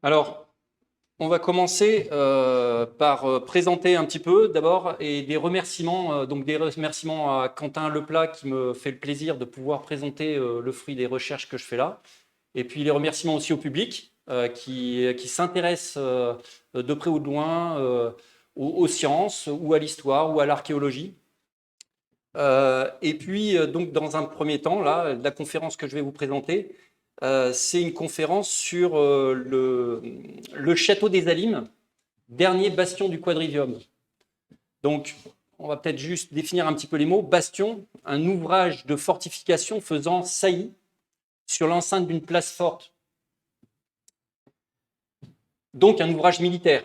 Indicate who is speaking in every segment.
Speaker 1: Alors, on va commencer par présenter un petit peu d'abord et des remerciements, donc des remerciements à Quentin Leplat qui me fait le plaisir de pouvoir présenter le fruit des recherches que je fais là. Et puis les remerciements aussi au public qui s'intéresse de près ou de loin aux sciences ou à l'histoire ou à l'archéologie. Et puis, donc, dans un premier temps, là, la conférence que je vais vous présenter, c'est une conférence sur le château des Alimes, dernier bastion du quadrivium. Donc, on va peut-être juste définir un petit peu les mots. Bastion, un ouvrage de fortification faisant saillie sur l'enceinte d'une place forte. Donc, un ouvrage militaire.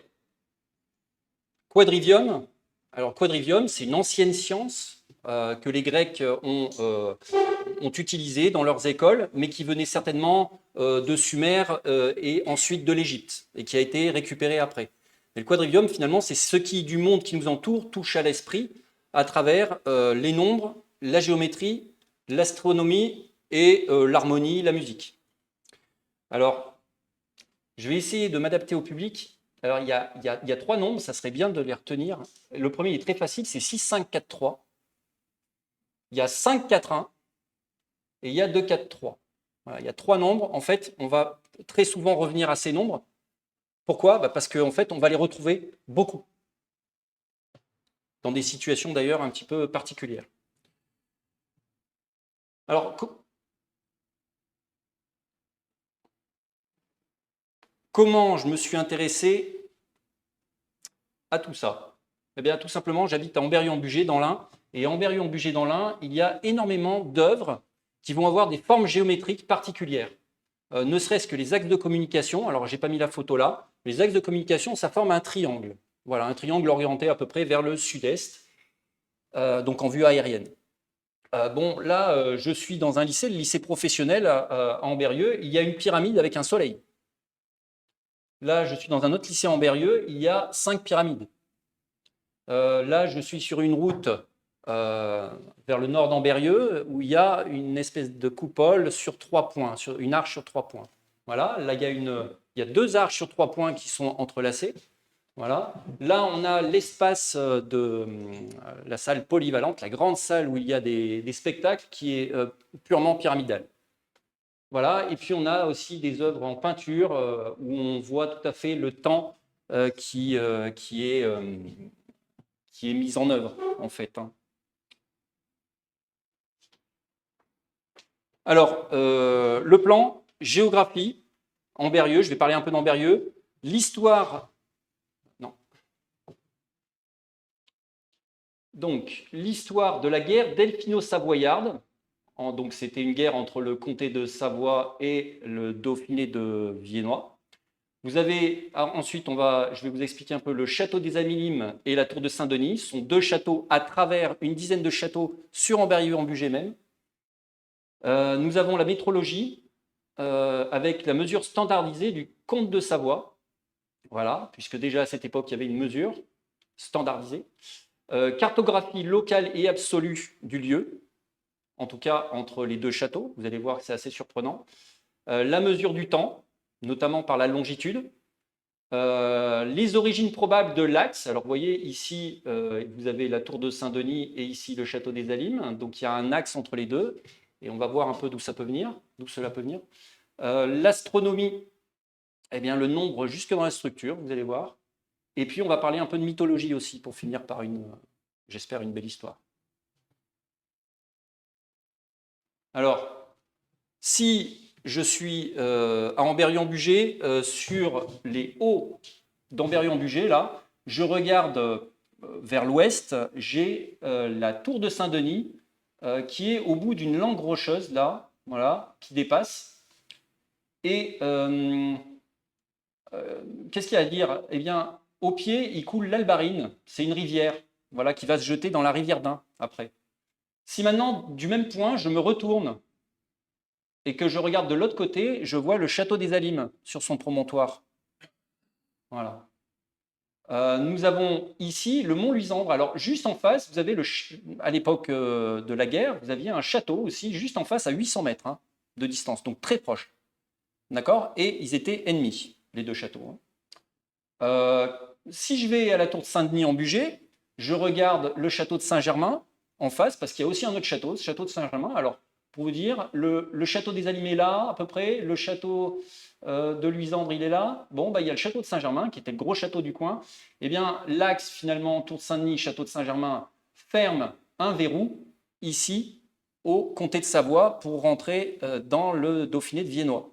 Speaker 1: Quadrivium, alors quadrivium, c'est une ancienne science que les Grecs ont utilisé dans leurs écoles, mais qui venait certainement de Sumer et ensuite de l'Égypte, et qui a été récupérée après. Et le quadrivium, finalement, c'est ce qui, du monde qui nous entoure, touche à l'esprit à travers les nombres, la géométrie, l'astronomie et l'harmonie, la musique. Alors, je vais essayer de m'adapter au public. Alors, il y a 3 nombres, ça serait bien de les retenir. Le premier est très facile, c'est 6, 5, 4, 3. Il y a 5, 4, 1 et il y a 2, 4, 3. Voilà, il y a 3 nombres. En fait, on va très souvent revenir à ces nombres. Pourquoi ? Parce qu'en fait, on va les retrouver beaucoup. Dans des situations d'ailleurs un petit peu particulières. Alors, comment je me suis intéressé à tout ça ? Eh bien, tout simplement, j'habite à Ambérieu-en-Bugey, dans l'Ain. Et à Ambérieu-en-Bugey, dans l'Ain, il y a énormément d'œuvres qui vont avoir des formes géométriques particulières. Ne serait-ce que les axes de communication. Alors, je n'ai pas mis la photo là. Les axes de communication, ça forme un triangle. Voilà, un triangle orienté à peu près vers le sud-est, donc en vue aérienne. Bon, là, je suis dans un lycée, le lycée professionnel à Ambérieu. Il y a une pyramide avec un soleil. Là, je suis dans un autre lycée à Ambérieu. Il y a 5 pyramides. Là, je suis sur une route vers le nord d'Ambérieu où il y a une espèce de coupole sur 3 points, une arche sur 3 points. Voilà, là, il y a 2 arches sur 3 points qui sont entrelacées. Voilà. Là, on a l'espace de la salle polyvalente, la grande salle où il y a des spectacles qui est purement pyramidale. Voilà. Et puis, on a aussi des œuvres en peinture où on voit tout à fait le temps qui est mise en œuvre, en fait. Alors, le plan, géographie, Ambérieu, je vais parler un peu d'Ambérieu, l'histoire. Non. Donc, l'histoire de la guerre delphino-savoyarde. Donc, c'était une guerre entre le comté de Savoie et le dauphiné de Viennois. Vous avez, ensuite, je vais vous expliquer un peu le château des Amilimes et la tour de Saint-Denis. Ce sont 2 châteaux à travers une dizaine de châteaux sur Ambérieu-en-Bugey même. Nous avons la métrologie avec la mesure standardisée du comte de Savoie. Voilà, puisque déjà à cette époque, il y avait une mesure standardisée. Cartographie locale et absolue du lieu, en tout cas entre les 2 châteaux. Vous allez voir que c'est assez surprenant. La mesure du temps, notamment par la longitude. Les origines probables de l'axe. Alors, vous voyez, ici, vous avez la tour de Saint-Denis et ici le château des Alimes. Donc, il y a un axe entre les deux. Et on va voir un peu d'où ça peut venir, d'où cela peut venir. L'astronomie, eh bien, le nombre jusque dans la structure, vous allez voir. Et puis, on va parler un peu de mythologie aussi, pour finir par j'espère, une belle histoire. Alors, si je suis à Ambérieu-en-Bugey, sur les hauts d'Ambérieu-en-Bugey, là, je regarde vers l'ouest, j'ai la tour de Saint-Denis, qui est au bout d'une langue rocheuse, là, voilà, qui dépasse. Et qu'est-ce qu'il y a à dire ? Eh bien, au pied, il coule l'Albarine, c'est une rivière, voilà, qui va se jeter dans la rivière d'Ain, après. Si maintenant, du même point, je me retourne et que je regarde de l'autre côté, je vois le château des Alimes sur son promontoire. Voilà. Nous avons ici le mont Luisandre. Alors, juste en face, vous avez à l'époque de la guerre, vous aviez un château aussi, juste en face, à 800 mètres. de distance, donc très proches. D'accord? Et ils étaient ennemis, les deux châteaux. Si je vais à la tour de Saint-Denis en Bugey, je regarde le château de Saint-Germain en face, parce qu'il y a aussi un autre château, ce château de Saint-Germain. Alors, pour vous dire, le château des Alimes est là, à peu près. Le château de Luisandre, il est là. Bon, il y a le château de Saint-Germain, qui était le gros château du coin. Eh bien, l'axe, finalement, tour de Saint-Denis, château de Saint-Germain, ferme un verrou, ici, au comté de Savoie, pour rentrer dans le Dauphiné de Viennois.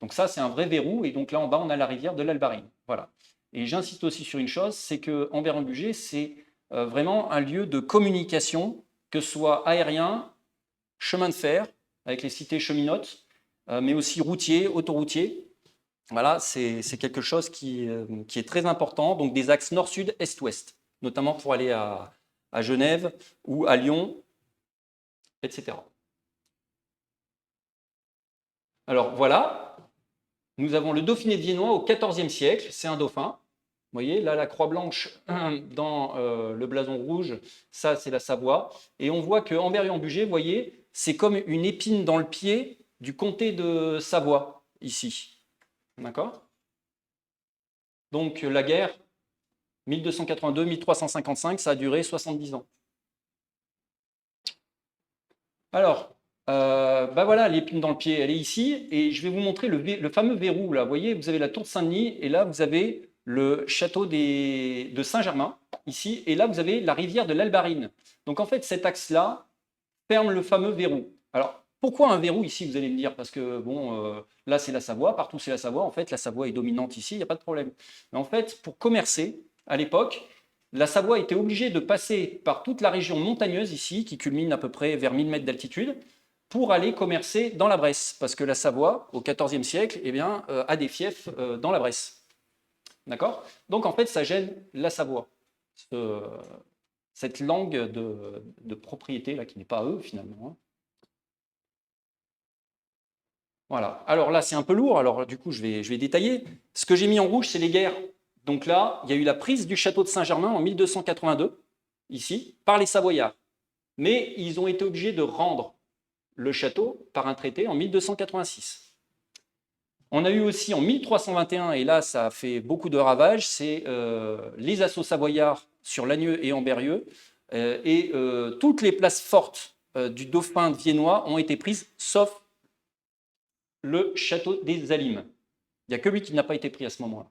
Speaker 1: Donc ça, c'est un vrai verrou. Et donc là, en bas, on a la rivière de l'Albarine. Voilà. Et j'insiste aussi sur une chose, c'est que Envers-en-Bugey, c'est vraiment un lieu de communication, que ce soit aérien, chemin de fer, avec les cités cheminotes, mais aussi routier, autoroutier. Voilà, c'est quelque chose qui est très important. Donc des axes nord-sud, est-ouest, notamment pour aller à Genève ou à Lyon, etc. Alors voilà, nous avons le Dauphiné de Viennois au XIVe siècle, c'est un dauphin. Vous voyez, là, la croix blanche dans le blason rouge, ça, c'est la Savoie. Et on voit que Envers-en-Bugey, vous voyez, c'est comme une épine dans le pied du comté de Savoie, ici. D'accord? Donc, la guerre, 1282-1355, ça a duré 70 ans. Alors, voilà, l'épine dans le pied, elle est ici. Et je vais vous montrer le fameux verrou, là. Vous voyez, vous avez la tour de Saint-Denis, et là, vous avez le château de Saint-Germain, ici, et là, vous avez la rivière de l'Albarine. Donc, en fait, cet axe-là ferme le fameux verrou. Alors, pourquoi un verrou ici, vous allez me dire? Parce que, bon, là, c'est la Savoie, partout, c'est la Savoie. En fait, la Savoie est dominante ici, il n'y a pas de problème. Mais en fait, pour commercer, à l'époque, la Savoie était obligée de passer par toute la région montagneuse ici, qui culmine à peu près vers 1000 mètres d'altitude, pour aller commercer dans la Bresse. Parce que la Savoie, au XIVe siècle, eh bien, a des fiefs dans la Bresse. D'accord? Donc, en fait, ça gêne la Savoie. Cette langue de propriété, là, qui n'est pas à eux, finalement. Voilà. Alors là, c'est un peu lourd. Alors, du coup, je vais détailler. Ce que j'ai mis en rouge, c'est les guerres. Donc là, il y a eu la prise du château de Saint-Germain en 1282, ici, par les Savoyards. Mais ils ont été obligés de rendre le château par un traité en 1286. On a eu aussi en 1321, et là ça a fait beaucoup de ravages, c'est les assauts savoyards sur Lagneux et Ambérieu, et toutes les places fortes du dauphin viennois ont été prises, sauf le château des Alimes. Il n'y a que lui qui n'a pas été pris à ce moment-là.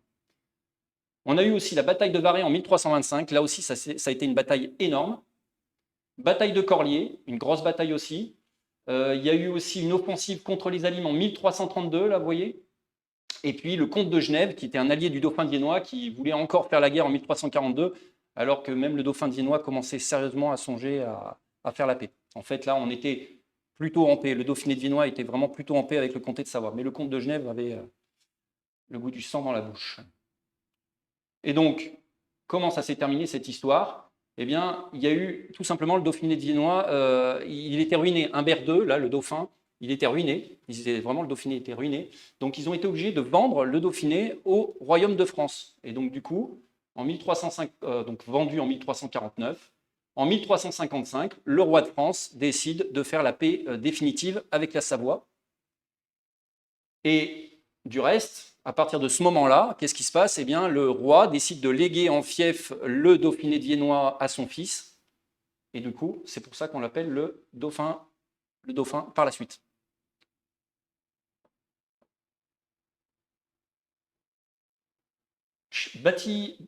Speaker 1: On a eu aussi la bataille de Varay en 1325, là aussi ça a été une bataille énorme. Bataille de Corlier, une grosse bataille aussi. Il y a eu aussi une offensive contre les Alimes en 1332, là vous voyez. Et puis le comte de Genève, qui était un allié du dauphin viennois, qui voulait encore faire la guerre en 1342, alors que même le dauphin viennois commençait sérieusement à songer à faire la paix. En fait, là, on était plutôt en paix. Le Dauphiné de Viennois était vraiment plutôt en paix avec le comté de Savoie. Mais le comte de Genève avait le goût du sang dans la bouche. Et donc, comment ça s'est terminé cette histoire? Eh bien, il y a eu tout simplement le Dauphiné de Viennois, il était ruiné. Humbert II, là, le dauphin, il était ruiné. Vraiment, le Dauphiné était ruiné. Donc, ils ont été obligés de vendre le Dauphiné au royaume de France. Et donc, du coup, en 1305, donc vendu en 1349, en 1355, le roi de France décide de faire la paix définitive avec la Savoie. Et du reste, à partir de ce moment-là, qu'est-ce qui se passe? Eh bien, le roi décide de léguer en fief le Dauphiné de Viennois à son fils. Et du coup, c'est pour ça qu'on l'appelle le dauphin par la suite.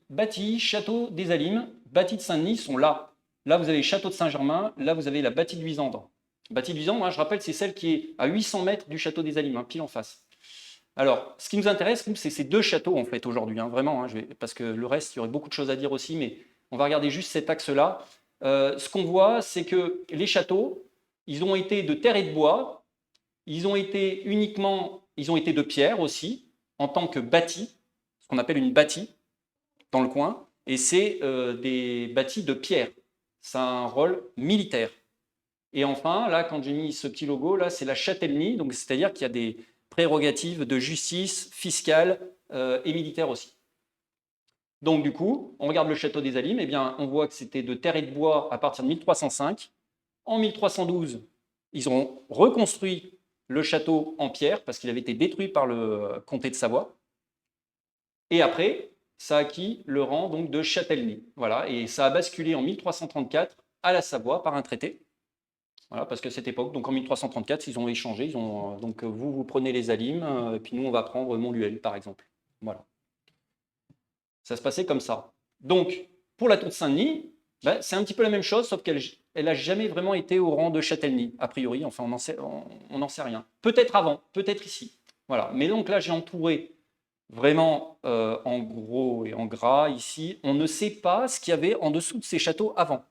Speaker 1: Bâti, château des Alimes, bâti de Saint-Denis sont là. Là, vous avez château de Saint-Germain, là, vous avez la bâtie de Luisandre. Bâtie de Luisandre, je rappelle, c'est celle qui est à 800 mètres du château des Alimes, pile en face. Alors, ce qui nous intéresse, c'est ces deux châteaux, en fait, aujourd'hui, vraiment, parce que le reste, il y aurait beaucoup de choses à dire aussi, mais on va regarder juste cet axe-là. Ce qu'on voit, c'est que les châteaux, ils ont été de terre et de bois, ils ont été de pierre aussi, en tant que bâtis, ce qu'on appelle une bâtie, dans le coin, et c'est des bâtis de pierre. Ça a un rôle militaire. Et enfin, là, quand j'ai mis ce petit logo, là, c'est la châtellenie, donc c'est-à-dire qu'il y a des prérogatives de justice fiscale et militaire aussi. Donc du coup, on regarde le château des Alimes, eh bien, on voit que c'était de terre et de bois à partir de 1305. En 1312, ils ont reconstruit le château en pierre, parce qu'il avait été détruit par le comté de Savoie. Et après, ça a acquis le rang donc, de châtellenie. Voilà, et ça a basculé en 1334 à la Savoie par un traité. Voilà, parce que cette époque, donc en 1334, ils ont échangé. Donc vous prenez les Alimes, et puis nous, on va prendre Montluel, par exemple. Voilà. Ça se passait comme ça. Donc, pour la tour de Saint-Denis, ben, c'est un petit peu la même chose, sauf qu'elle n'a jamais vraiment été au rang de châtellenie, a priori. Enfin, on n'en sait rien. Peut-être avant, peut-être ici. Voilà. Mais donc là, j'ai entouré vraiment en gros et en gras ici. On ne sait pas ce qu'il y avait en dessous de ces châteaux avant.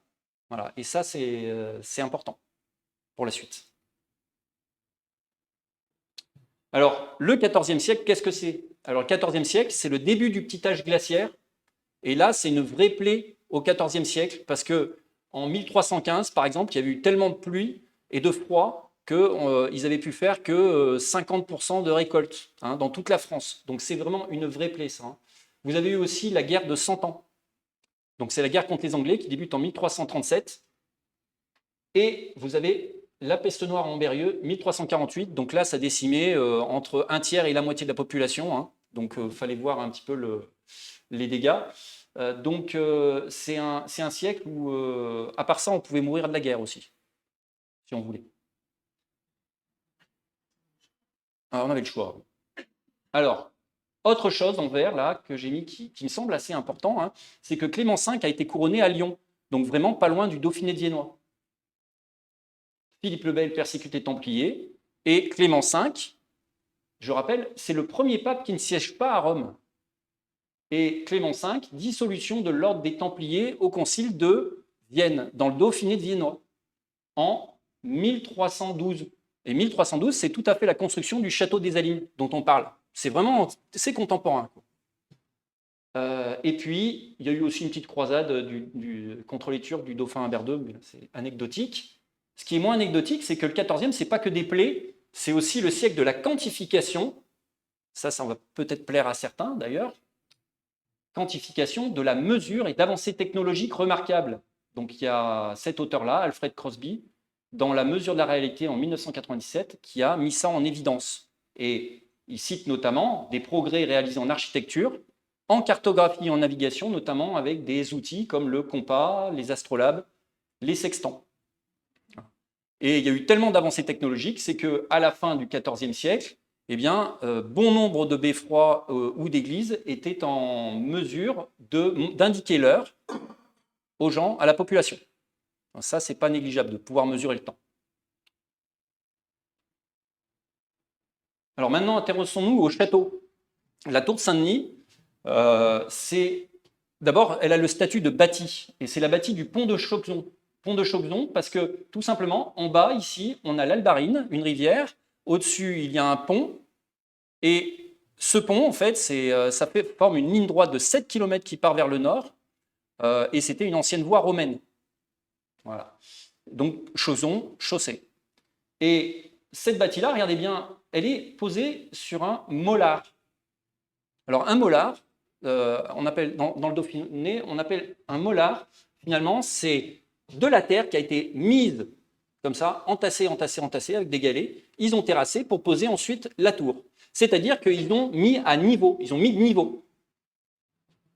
Speaker 1: Voilà. Et ça, c'est important pour la suite. Alors, le XIVe siècle, qu'est-ce que c'est? Alors, le XIVe siècle, c'est le début du petit âge glaciaire. Et là, c'est une vraie plaie au XIVe siècle, parce qu'en 1315, par exemple, il y a eu tellement de pluie et de froid qu'ils avaient pu faire que 50% de récolte dans toute la France. Donc, c'est vraiment une vraie plaie, ça. Vous avez eu aussi la guerre de 100 ans. Donc, c'est la guerre contre les Anglais qui débute en 1337. Et vous avez la peste noire en Berrieux, 1348. Donc là, ça décimait entre un tiers et la moitié de la population. Donc, il fallait voir un petit peu les dégâts. Donc, c'est un siècle où, à part ça, on pouvait mourir de la guerre aussi, si on voulait. Alors, on avait le choix. Alors, autre chose en vert, là, que j'ai mis, qui me semble assez important, c'est que Clément V a été couronné à Lyon, donc vraiment pas loin du Dauphiné viennois. Philippe le Bel, persécuté templier, et Clément V, je rappelle, c'est le premier pape qui ne siège pas à Rome. Et Clément V, dissolution de l'ordre des Templiers au concile de Vienne, dans le Dauphiné de viennois, en 1312. Et 1312, c'est tout à fait la construction du château des Alimes dont on parle. C'est contemporain. Et puis, il y a eu aussi une petite croisade contre les Turcs du dauphin Humbert II, mais c'est anecdotique. Ce qui est moins anecdotique, c'est que le XIVe, c'est pas que des plaies, c'est aussi le siècle de la quantification. Ça va peut-être plaire à certains d'ailleurs. Quantification de la mesure et d'avancées technologiques remarquables. Donc il y a cet auteur-là, Alfred Crosby, dans La mesure de la réalité en 1997, qui a mis ça en évidence. Et il cite notamment des progrès réalisés en architecture, en cartographie et en navigation, notamment avec des outils comme le compas, les astrolabes, les sextants. Et il y a eu tellement d'avancées technologiques, c'est qu'à la fin du XIVe siècle, eh bien, bon nombre de beffrois ou d'églises étaient en mesure d'indiquer l'heure aux gens, à la population. Ça, c'est pas négligeable de pouvoir mesurer le temps. Alors maintenant, intéressons-nous au château. La tour de Saint-Denis, d'abord, elle a le statut de bâti, et c'est la bâtie du pont de Chauxon. Pont de Chauxon, parce que tout simplement, en bas, ici, on a l'Albarine, une rivière. Au-dessus, il y a un pont. Et ce pont, en fait, ça forme une ligne droite de 7 km qui part vers le nord. Et c'était une ancienne voie romaine. Voilà. Donc, Chauxon, chaussée. Et cette bâtie-là, regardez bien, elle est posée sur un molar. Alors, un molar, on appelle, dans le Dauphiné, on appelle un molar, finalement, c'est de la terre qui a été mise comme ça, entassée, entassée, entassée, avec des galets. Ils ont terrassé pour poser ensuite la tour. C'est-à-dire qu'ils ont mis à niveau, ils ont mis de niveau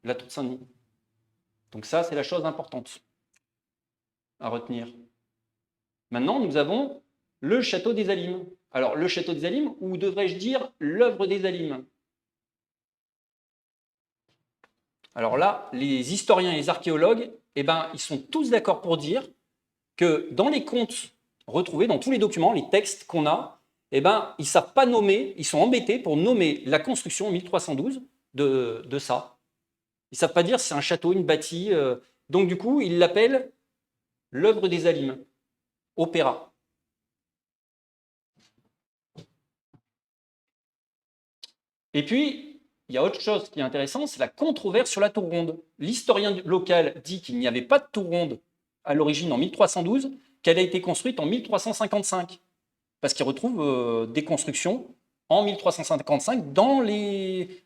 Speaker 1: la tour de Saint-Denis. Donc ça, c'est la chose importante à retenir. Maintenant, nous avons le château des Alimes. Alors, le château des Alimes, ou devrais-je dire l'œuvre des Alimes? Alors là, les historiens et les archéologues, eh ben, ils sont tous d'accord pour dire que dans les contes retrouvés, dans tous les documents, les textes qu'on a, eh ben, ils ne savent pas nommer, ils sont embêtés pour nommer la construction en 1312 de ça. Ils ne savent pas dire si c'est un château, une bâtie. Donc du coup, ils l'appellent l'œuvre des Alimes, opéra. Et puis, il y a autre chose qui est intéressant, c'est la controverse sur la tour ronde. L'historien local dit qu'il n'y avait pas de tour ronde à l'origine en 1312, qu'elle a été construite en 1355, parce qu'il retrouve des constructions en 1355 dans les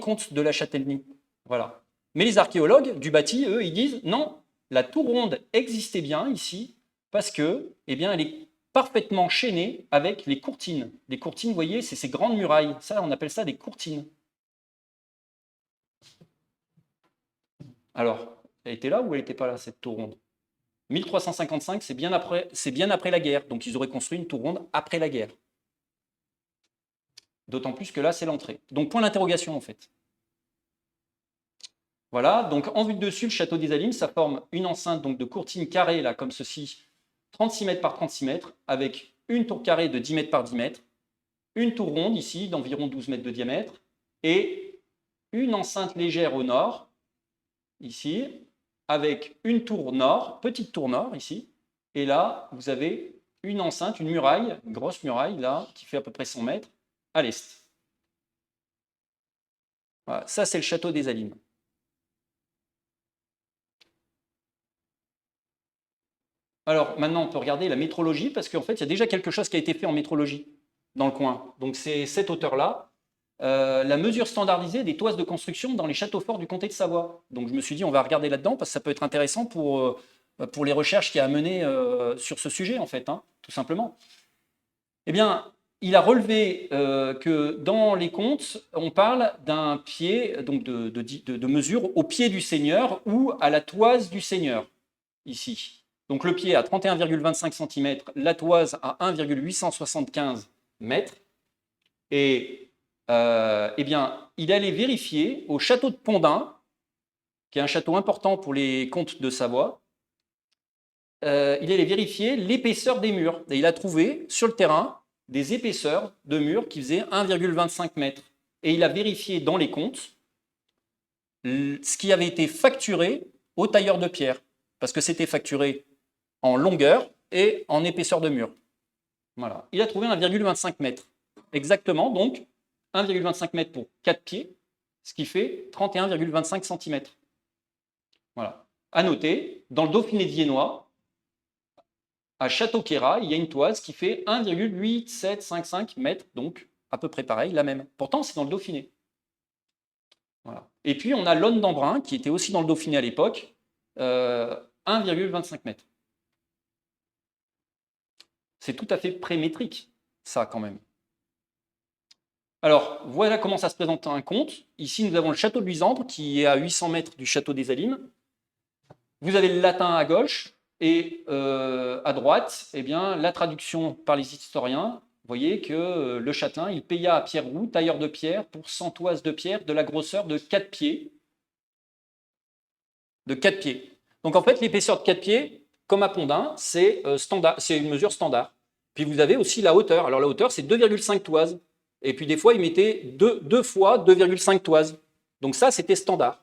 Speaker 1: contes de la châtellenie. Voilà. Mais les archéologues du bâti, eux, ils disent non, la tour ronde existait bien ici, parce que, eh bien, elle est parfaitement chaînées avec les courtines. Les courtines, vous voyez, c'est ces grandes murailles. Ça, on appelle ça des courtines. Alors, elle était là ou elle n'était pas là, cette tour ronde? 1355, c'est bien après la guerre. Donc, ils auraient construit une tour ronde après la guerre. D'autant plus que là, c'est l'entrée. Donc, point d'interrogation, en fait. Voilà, donc en vue de dessus, le château des Alimes, ça forme une enceinte donc, de courtine carrée, là, comme ceci, 36 mètres par 36 mètres, avec une tour carrée de 10 mètres par 10 mètres, une tour ronde ici, d'environ 12 mètres de diamètre, et une enceinte légère au nord, ici, avec une tour nord, petite tour nord, ici, et là, vous avez une enceinte, une muraille, une grosse muraille, là, qui fait à peu près 100 mètres, à l'est. Voilà, ça, c'est le château des Alimes. Alors maintenant, on peut regarder la métrologie, parce qu'en fait, il y a déjà quelque chose qui a été fait en métrologie dans le coin. Donc c'est cette hauteur-là, la mesure standardisée des toises de construction dans les châteaux forts du comté de Savoie. Donc je me suis dit, on va regarder là-dedans, parce que ça peut être intéressant pour les recherches qu'il y a à mener sur ce sujet, en fait, hein, tout simplement. Eh bien, il a relevé que dans les comptes, on parle d'un pied, donc de mesure au pied du seigneur ou à la toise du seigneur, ici. Donc le pied à 31,25 cm, la toise à 1,875 m. Et eh bien, il allait vérifier au château de Pondin, qui est un château important pour les comtes de Savoie, il allait vérifier l'épaisseur des murs. Et il a trouvé sur le terrain des épaisseurs de murs qui faisaient 1,25 m. Et il a vérifié dans les comptes ce qui avait été facturé au tailleur de pierre, parce que c'était facturé en longueur et en épaisseur de mur. Voilà. Il a trouvé 1,25 m. Exactement, donc 1,25 m pour 4 pieds, ce qui fait 31,25 cm. Voilà. À noter, dans le Dauphiné viennois, à Château-Queyras, il y a une toise qui fait 1,8755 m, donc à peu près pareil, la même. Pourtant, c'est dans le Dauphiné. Voilà. Et puis, on a l'Aune d'Embrun, qui était aussi dans le Dauphiné à l'époque, 1,25 m. C'est tout à fait prémétrique, ça, quand même. Alors, voilà comment ça se présente un compte. Ici, nous avons le château de Luisandre, qui est à 800 mètres du château des Alimes. Vous avez le latin à gauche, et à droite, eh bien, la traduction par les historiens. Vous voyez que le châtelain, il paya à Pierre Roux, tailleur de pierre, pour 100 toises de pierre de la grosseur de 4 pieds. De 4 pieds. Donc, en fait, l'épaisseur de 4 pieds, comme à Pondin, c'est une mesure standard. Puis, vous avez aussi la hauteur. Alors, la hauteur, c'est 2,5 toises. Et puis des fois, ils mettaient deux fois 2,5 toises. Donc ça, c'était standard.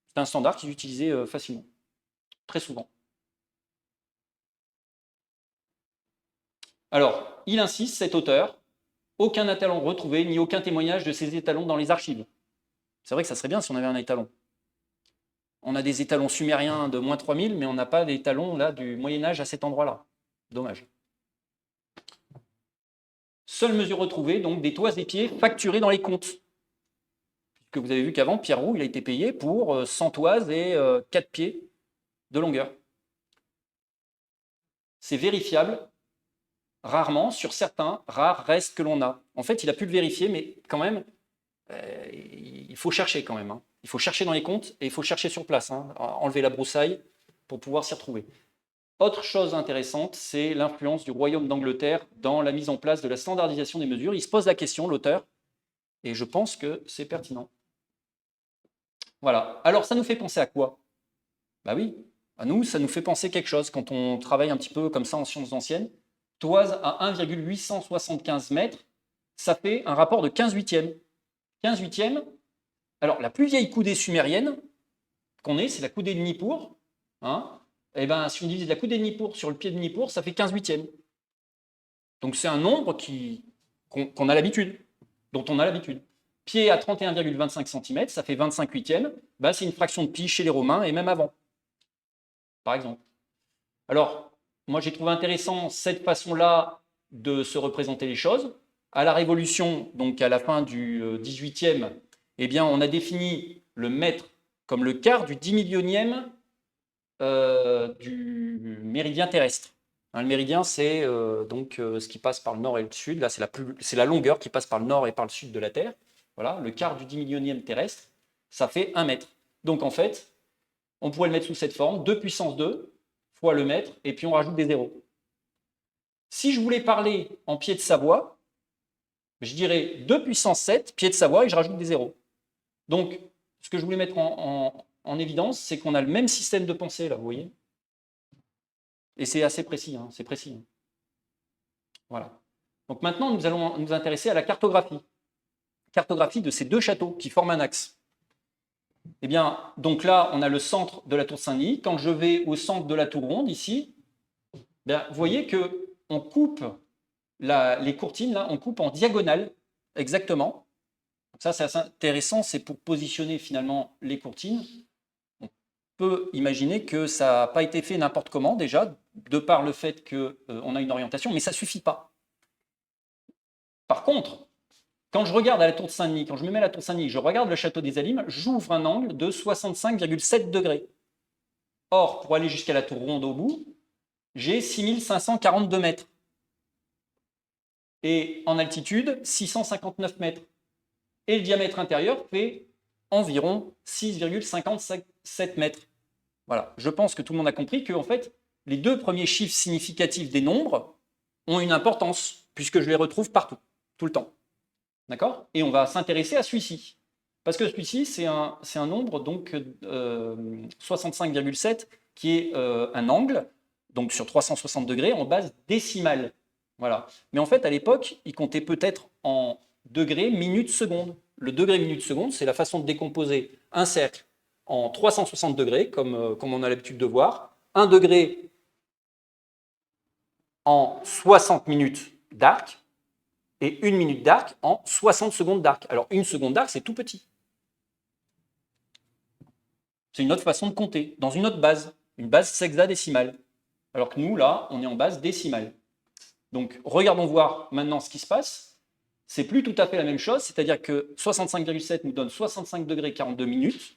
Speaker 1: C'est un standard qu'ils utilisaient facilement, très souvent. Alors, il insiste, cet auteur, aucun étalon retrouvé, ni aucun témoignage de ces étalons dans les archives. C'est vrai que ça serait bien si on avait un étalon. On a des étalons sumériens de moins 3000, mais on n'a pas d'étalons là du Moyen-Âge à cet endroit-là. Dommage. Seule mesure retrouvée, donc des toises des pieds facturées dans les comptes. Que vous avez vu qu'avant, Pierre Roux, il a été payé pour 100 toises et 4 pieds de longueur. C'est vérifiable, rarement, sur certains rares restes que l'on a. En fait, il a pu le vérifier, mais quand même, il faut chercher quand même. Hein. Il faut chercher dans les comptes et il faut chercher sur place, hein, enlever la broussaille pour pouvoir s'y retrouver. Autre chose intéressante, c'est l'influence du royaume d'Angleterre dans la mise en place de la standardisation des mesures. Il se pose la question, l'auteur, et je pense que c'est pertinent. Voilà. Alors, ça nous fait penser à quoi? Bah oui, à nous, ça nous fait penser quelque chose quand on travaille un petit peu comme ça en sciences anciennes. Toise à 1,875 mètres, ça fait un rapport de 15 huitièmes. 15 huitièmes, alors la plus vieille coudée sumérienne qu'on ait, c'est la coudée de Nippur. Hein, et ben, si on divise la coudée de Nippur sur le pied de Nippur, ça fait 15 huitièmes. Donc c'est un nombre qu'on a l'habitude, dont on a l'habitude. Pied à 31,25 cm, ça fait 25 huitièmes. Ben, c'est une fraction de pi chez les Romains et même avant, par exemple. Alors, moi j'ai trouvé intéressant cette façon-là de se représenter les choses. À la Révolution, donc à la fin du 18e, eh bien, on a défini le mètre comme le quart du 10 millionième du méridien terrestre. Le méridien, c'est donc ce qui passe par le nord et le sud. Là, c'est la longueur qui passe par le nord et par le sud de la Terre. Voilà, le quart du 10 millionième terrestre, ça fait 1 mètre. Donc en fait, on pourrait le mettre sous cette forme, 2 puissance 2 fois le mètre, et puis on rajoute des zéros. Si je voulais parler en pieds de Savoie, je dirais 2 puissance 7 pieds de Savoie et je rajoute des zéros. Donc, ce que je voulais mettre en évidence, c'est qu'on a le même système de pensée, là, vous voyez. Et c'est assez précis, hein, c'est précis. Voilà. Donc maintenant, nous allons nous intéresser à la cartographie. Cartographie de ces deux châteaux qui forment un axe. Eh bien, donc là, on a le centre de la tour Saint-Denis. Quand je vais au centre de la tour ronde, ici, bien, vous voyez qu'on coupe les courtines, là, on coupe en diagonale, exactement. Donc ça, c'est assez intéressant, c'est pour positionner finalement les courtines. On peut imaginer que ça n'a pas été fait n'importe comment, déjà, de par le fait qu'on a une orientation, mais ça ne suffit pas. Par contre, quand je regarde à la tour de Saint-Denis, quand je me mets à la tour de Saint-Denis, je regarde le château des Alimes, j'ouvre un angle de 65,7 degrés. Or, pour aller jusqu'à la tour ronde au bout, j'ai 6542 mètres. Et en altitude, 659 mètres. Et le diamètre intérieur fait environ 6,57 mètres. Voilà, je pense que tout le monde a compris que en fait, les deux premiers chiffres significatifs des nombres ont une importance, puisque je les retrouve partout, tout le temps. D'accord? Et on va s'intéresser à celui-ci. Parce que celui-ci, c'est un nombre, donc 65,7, qui est un angle, donc sur 360 degrés, en base décimale. Voilà. Mais en fait, à l'époque, il comptait peut-être en degrés, minutes, secondes. Le degré, minute, seconde, c'est la façon de décomposer un cercle en 360 degrés, comme on a l'habitude de voir. 1 degré en 60 minutes d'arc, et 1 minute d'arc en 60 secondes d'arc. Alors, 1 seconde d'arc, c'est tout petit. C'est une autre façon de compter, dans une autre base, une base sexadécimale. Alors que nous, là, on est en base décimale. Donc, regardons voir maintenant ce qui se passe. C'est plus tout à fait la même chose, c'est-à-dire que 65,7 nous donne 65 degrés 42 minutes.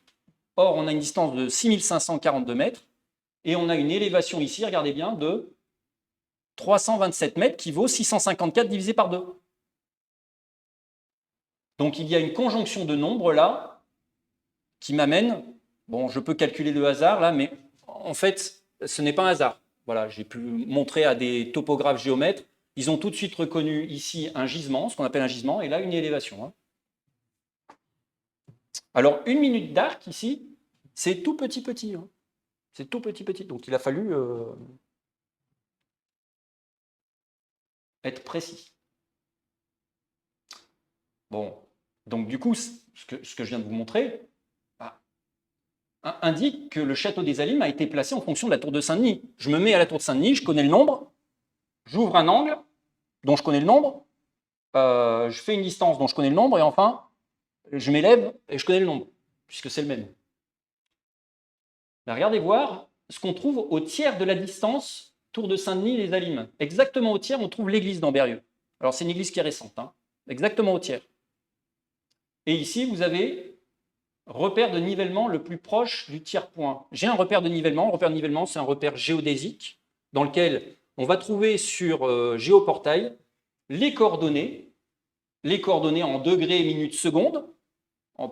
Speaker 1: Or, on a une distance de 6542 mètres, et on a une élévation ici, regardez bien, de 327 mètres, qui vaut 654 divisé par 2. Donc il y a une conjonction de nombres là qui m'amène, bon, je peux calculer le hasard là, mais en fait, ce n'est pas un hasard. Voilà, j'ai pu montrer à des topographes géomètres, ils ont tout de suite reconnu ici un gisement, ce qu'on appelle un gisement, et là une élévation. Alors 1 minute d'arc ici, c'est tout petit. C'est tout petit. Donc il a fallu être précis. Bon, donc du coup, ce que je viens de vous montrer indique que le château des Alimes a été placé en fonction de la tour de Saint-Denis. Je me mets à la tour de Saint-Denis, je connais le nombre, j'ouvre un angle dont je connais le nombre, je fais une distance dont je connais le nombre, et enfin, je m'élève et je connais le nombre, puisque c'est le même. Là, regardez voir ce qu'on trouve au tiers de la distance tour de Saint-Denis les Alimes. Exactement au tiers, on trouve l'église d'Ambérieu. Alors c'est une église qui est récente, exactement au tiers. Et ici, vous avez repère de nivellement le plus proche du tiers-point. J'ai un repère de nivellement. Le repère de nivellement, c'est un repère géodésique dans lequel on va trouver sur Géoportail les coordonnées en degrés, minutes, secondes,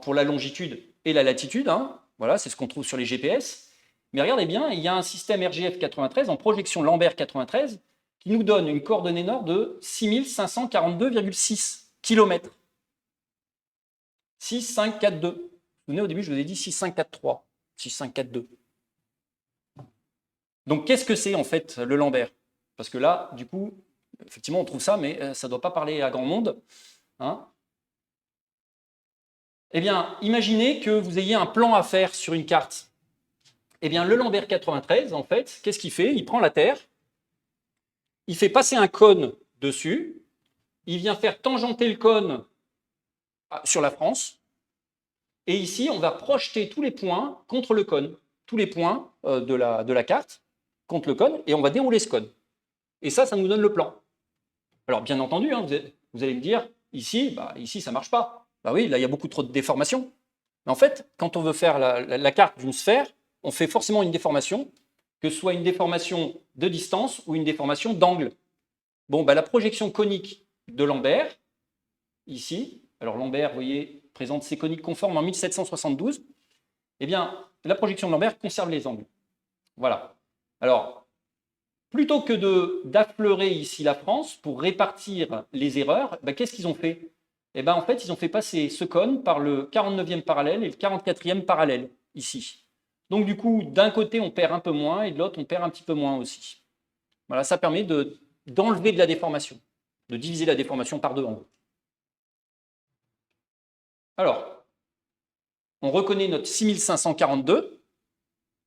Speaker 1: pour la longitude et la latitude. Voilà, c'est ce qu'on trouve sur les GPS. Mais regardez bien, il y a un système RGF 93 en projection Lambert 93 qui nous donne une coordonnée nord de 6542,6 km. 6542. Vous vous souvenez, au début, je vous ai dit 6543, 6542. Donc, qu'est-ce que c'est en fait le Lambert? Parce que là, du coup, effectivement, on trouve ça, mais ça ne doit pas parler à grand monde. Eh bien, imaginez que vous ayez un plan à faire sur une carte. Eh bien, le Lambert 93, en fait, qu'est-ce qu'il fait? Il prend la Terre, il fait passer un cône dessus, il vient faire tangenter le cône sur la France, et ici, on va projeter tous les points contre le cône, tous les points de la carte contre le cône, et on va dérouler ce cône. Et ça nous donne le plan. Alors, bien entendu, vous allez me dire, ici, ça ne marche pas. Oui, là, il y a beaucoup trop de déformations. Mais en fait, quand on veut faire la carte d'une sphère, on fait forcément une déformation que ce soit une déformation de distance ou une déformation d'angle. Bon, bah, la projection conique de Lambert, ici, alors Lambert, vous voyez, présente ses coniques conformes en 1772, eh bien, la projection de Lambert conserve les angles. Voilà. Alors, plutôt que d'affleurer ici la France pour répartir les erreurs, bah, qu'est-ce qu'ils ont fait? Eh ben, en fait, ils ont fait passer ce cône par le 49e parallèle et le 44e parallèle, ici. Donc, du coup, d'un côté, on perd un peu moins et de l'autre, on perd un petit peu moins aussi. Voilà, ça permet d'enlever de la déformation, de diviser la déformation par deux en gros. Alors, on reconnaît notre 6542,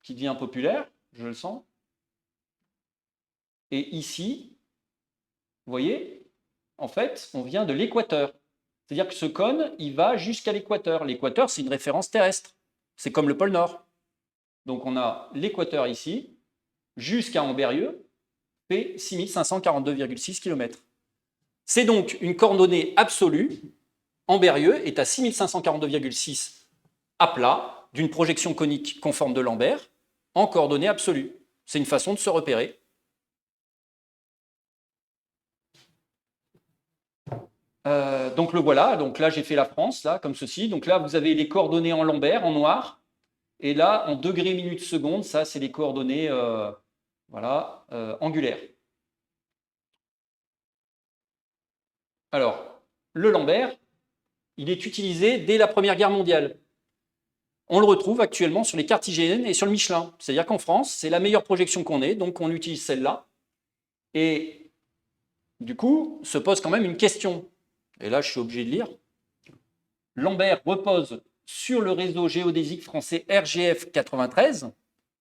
Speaker 1: qui devient populaire, je le sens. Et ici, vous voyez, en fait, on vient de l'équateur. C'est-à-dire que ce cône, il va jusqu'à l'équateur. L'équateur, c'est une référence terrestre. C'est comme le pôle Nord. Donc, on a l'équateur ici, jusqu'à Ambérieu, fait 6542,6 km. C'est donc une coordonnée absolue. Ambérieu est à 6542,6 à plat, d'une projection conique conforme de Lambert, en coordonnée absolue. C'est une façon de se repérer. Donc le voilà, donc là j'ai fait la France, là, comme ceci. Donc là vous avez les coordonnées en Lambert, en noir. Et là, en degrés, minutes, secondes, ça c'est les coordonnées voilà, angulaires. Alors, le Lambert, il est utilisé dès la Première Guerre mondiale. On le retrouve actuellement sur les cartes IGN et sur le Michelin. C'est-à-dire qu'en France, c'est la meilleure projection qu'on ait, donc on utilise celle-là. Et du coup, se pose quand même une question. Et là, je suis obligé de lire. Lambert repose sur le réseau géodésique français RGF 93.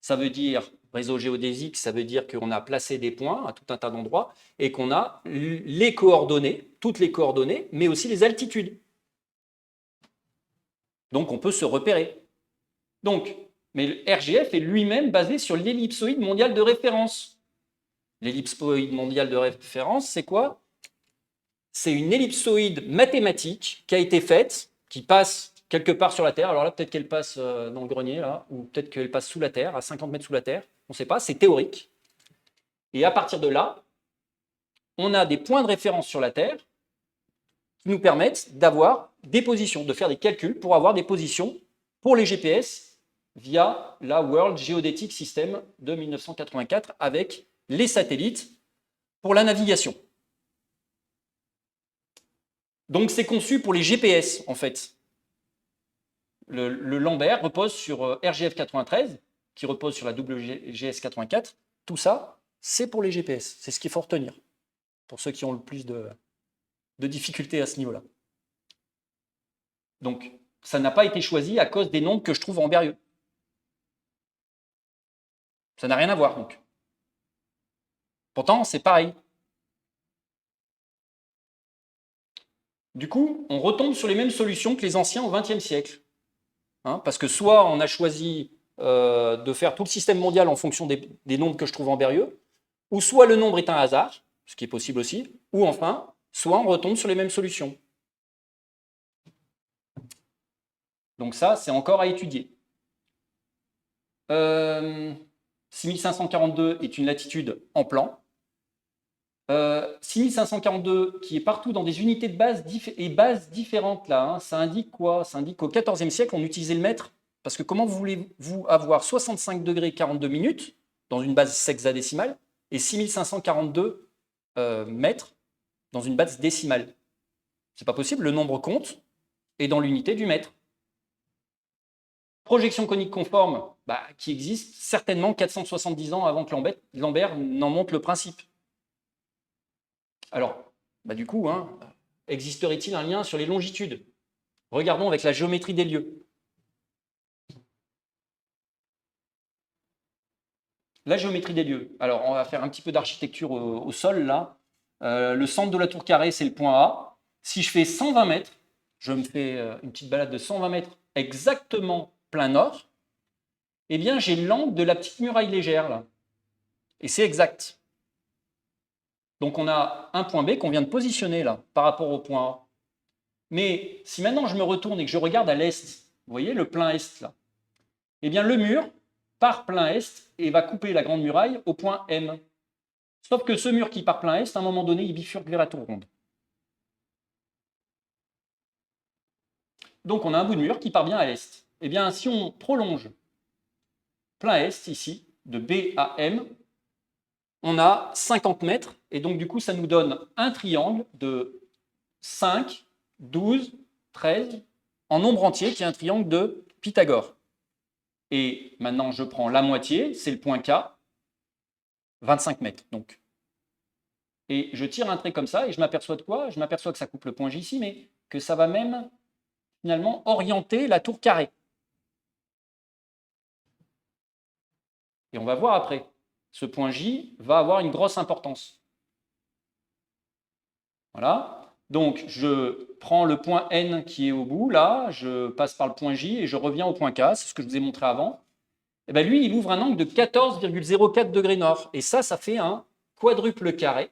Speaker 1: Ça veut dire, réseau géodésique, ça veut dire qu'on a placé des points à tout un tas d'endroits et qu'on a les coordonnées, toutes les coordonnées, mais aussi les altitudes. Donc, on peut se repérer. Donc, mais le RGF est lui-même basé sur l'ellipsoïde mondial de référence. L'ellipsoïde mondial de référence, c'est quoi? C'est une ellipsoïde mathématique qui a été faite, qui passe quelque part sur la Terre. Alors là, peut-être qu'elle passe dans le grenier, là, ou peut-être qu'elle passe sous la Terre, à 50 mètres sous la Terre. On ne sait pas, c'est théorique. Et à partir de là, on a des points de référence sur la Terre qui nous permettent d'avoir des positions, de faire des calculs pour avoir des positions pour les GPS via la World Geodetic System de 1984 avec les satellites pour la navigation. Donc c'est conçu pour les GPS en fait. Le Lambert repose sur RGF 93, qui repose sur la WGS 84. Tout ça, c'est pour les GPS. C'est ce qu'il faut retenir pour ceux qui ont le plus de difficultés à ce niveau-là. Donc, ça n'a pas été choisi à cause des nombres que je trouve en Ambérieu. Ça n'a rien à voir, donc. Pourtant, c'est pareil. Du coup, on retombe sur les mêmes solutions que les anciens au XXe siècle. Hein, parce que soit on a choisi de faire tout le système mondial en fonction des nombres que je trouve en Ambérieu, ou soit le nombre est un hasard, ce qui est possible aussi, ou enfin, soit on retombe sur les mêmes solutions. Donc ça, c'est encore à étudier. 6542 est une latitude en plan. 6542 qui est partout dans des unités de base et bases différentes là, hein, ça indique quoi? Ça indique qu'au XIVe siècle, on utilisait le mètre. Parce que comment voulez-vous avoir 65 degrés 42 minutes dans une base sexagésimale et 6542 mètres dans une base décimale? C'est pas possible, le nombre compte et dans l'unité du mètre. Projection conique conforme, qui existe certainement 470 ans avant que Lambert n'en montre le principe. Alors, du coup, hein, existerait-il un lien sur les longitudes? Regardons avec la géométrie des lieux. La géométrie des lieux. Alors, on va faire un petit peu d'architecture au sol, là. Le centre de la tour carrée, c'est le point A. Si je fais 120 mètres, je me fais une petite balade de 120 mètres exactement plein nord, eh bien, j'ai l'angle de la petite muraille légère, là. Et c'est exact. Donc, on a un point B qu'on vient de positionner, là, par rapport au point A. Mais si maintenant je me retourne et que je regarde à l'est, vous voyez le plein est, là, eh bien, le mur, part plein est et va couper la grande muraille au point M. Sauf que ce mur qui part plein est, à un moment donné, il bifurque vers la tour ronde. Donc on a un bout de mur qui part bien à l'est. Eh bien, si on prolonge plein est, ici, de B à M, on a 50 mètres, et donc du coup, ça nous donne un triangle de 5, 12, 13, en nombre entier, qui est un triangle de Pythagore. Et maintenant, je prends la moitié, c'est le point K, 25 mètres. Donc. Et je tire un trait comme ça, et je m'aperçois de quoi? Je m'aperçois que ça coupe le point J ici, mais que ça va même, finalement, orienter la tour carrée. Et on va voir après. Ce point J va avoir une grosse importance. Voilà. Donc, je prends le point N qui est au bout, là, je passe par le point J et je reviens au point K, c'est ce que je vous ai montré avant. Et bien lui, il ouvre un angle de 14,04 degrés nord. Et ça fait un quadruple carré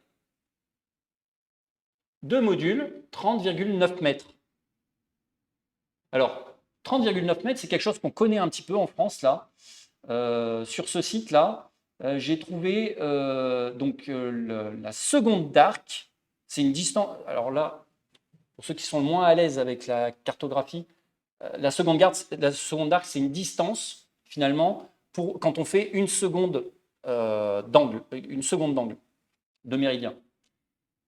Speaker 1: de module 30,9 mètres. Alors, 30,9 mètres, c'est quelque chose qu'on connaît un petit peu en France, là. Sur ce site-là, j'ai trouvé la seconde d'arc. C'est une distance. Alors là, pour ceux qui sont moins à l'aise avec la cartographie, la seconde d'arc, c'est une distance, finalement, pour quand on fait une seconde d'angle de méridien.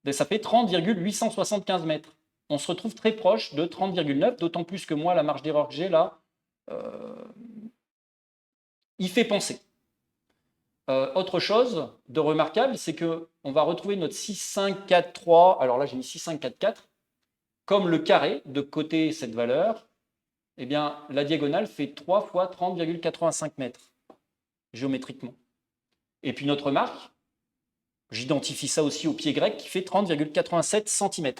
Speaker 1: Et ça fait 30,875 mètres. On se retrouve très proche de 30,9, d'autant plus que moi, la marge d'erreur que j'ai là, il fait penser. Autre chose de remarquable, c'est qu'on va retrouver notre 6, 5, 4, 3. Alors là, j'ai mis 6, 5, 4, 4. Comme le carré de côté cette valeur, eh bien, la diagonale fait 3 fois 30,85 mètres, géométriquement. Et puis notre remarque, j'identifie ça aussi au pied grec, qui fait 30,87 cm.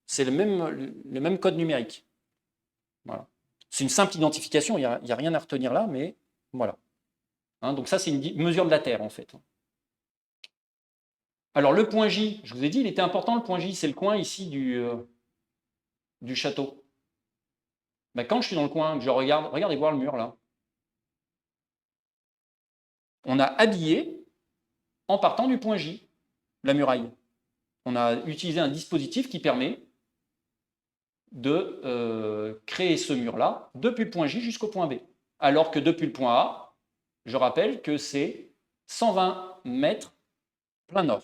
Speaker 1: C'est le même code numérique. Voilà. C'est une simple identification, il n'y a rien à retenir là, mais voilà. Hein, donc ça, c'est une mesure de la Terre, en fait. Alors le point J, je vous ai dit, il était important, le point J, c'est le coin ici du château. Ben, quand je suis dans le coin, que je regarde, regardez voir le mur là. On a habillé, en partant du point J, la muraille. On a utilisé un dispositif qui permet de créer ce mur-là depuis le point J jusqu'au point B. Alors que depuis le point A, je rappelle que c'est 120 mètres plein nord.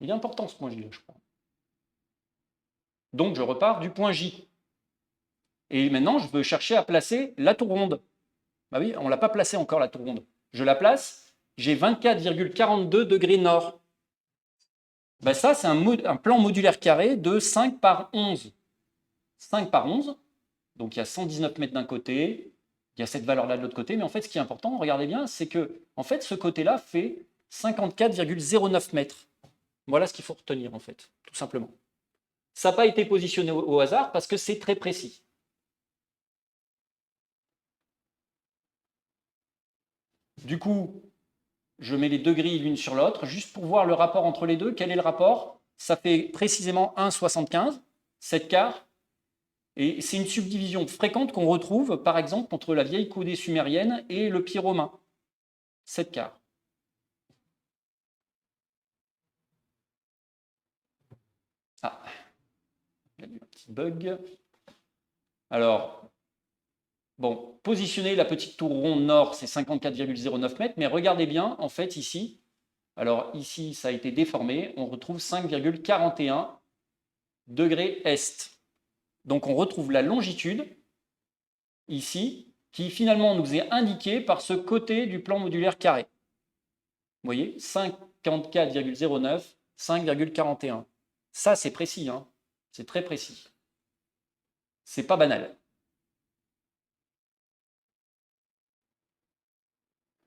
Speaker 1: Il est important ce point J, je crois. Donc je repars du point J. Et maintenant, je veux chercher à placer la tour ronde. Bah oui, on ne l'a pas placée encore, la tour ronde. Je la place, j'ai 24,42 degrés nord. Bah ça, c'est un plan modulaire carré de 5 par 11. 5 par 11, donc il y a 119 mètres d'un côté, il y a cette valeur-là de l'autre côté, mais en fait, ce qui est important, regardez bien, c'est que en fait, ce côté-là fait 54,09 mètres. Voilà ce qu'il faut retenir, en fait, tout simplement. Ça n'a pas été positionné au hasard parce que c'est très précis. Du coup, je mets les deux grilles l'une sur l'autre, juste pour voir le rapport entre les deux. Quel est le rapport? Ça fait précisément 1,75, 7 quarts. Et c'est une subdivision fréquente qu'on retrouve, par exemple, entre la vieille coudée sumérienne et le pied romain. 7 quarts. Ah, il y a eu un petit bug. Alors, bon, positionner la petite tour ronde nord, c'est 54,09 mètres, mais regardez bien, en fait, ici, alors ici, ça a été déformé, on retrouve 5,41 degrés est. Donc, on retrouve la longitude, ici, qui finalement nous est indiquée par ce côté du plan modulaire carré. Vous voyez, 54,09, 5,41. Ça, c'est précis, hein. C'est très précis. C'est pas banal.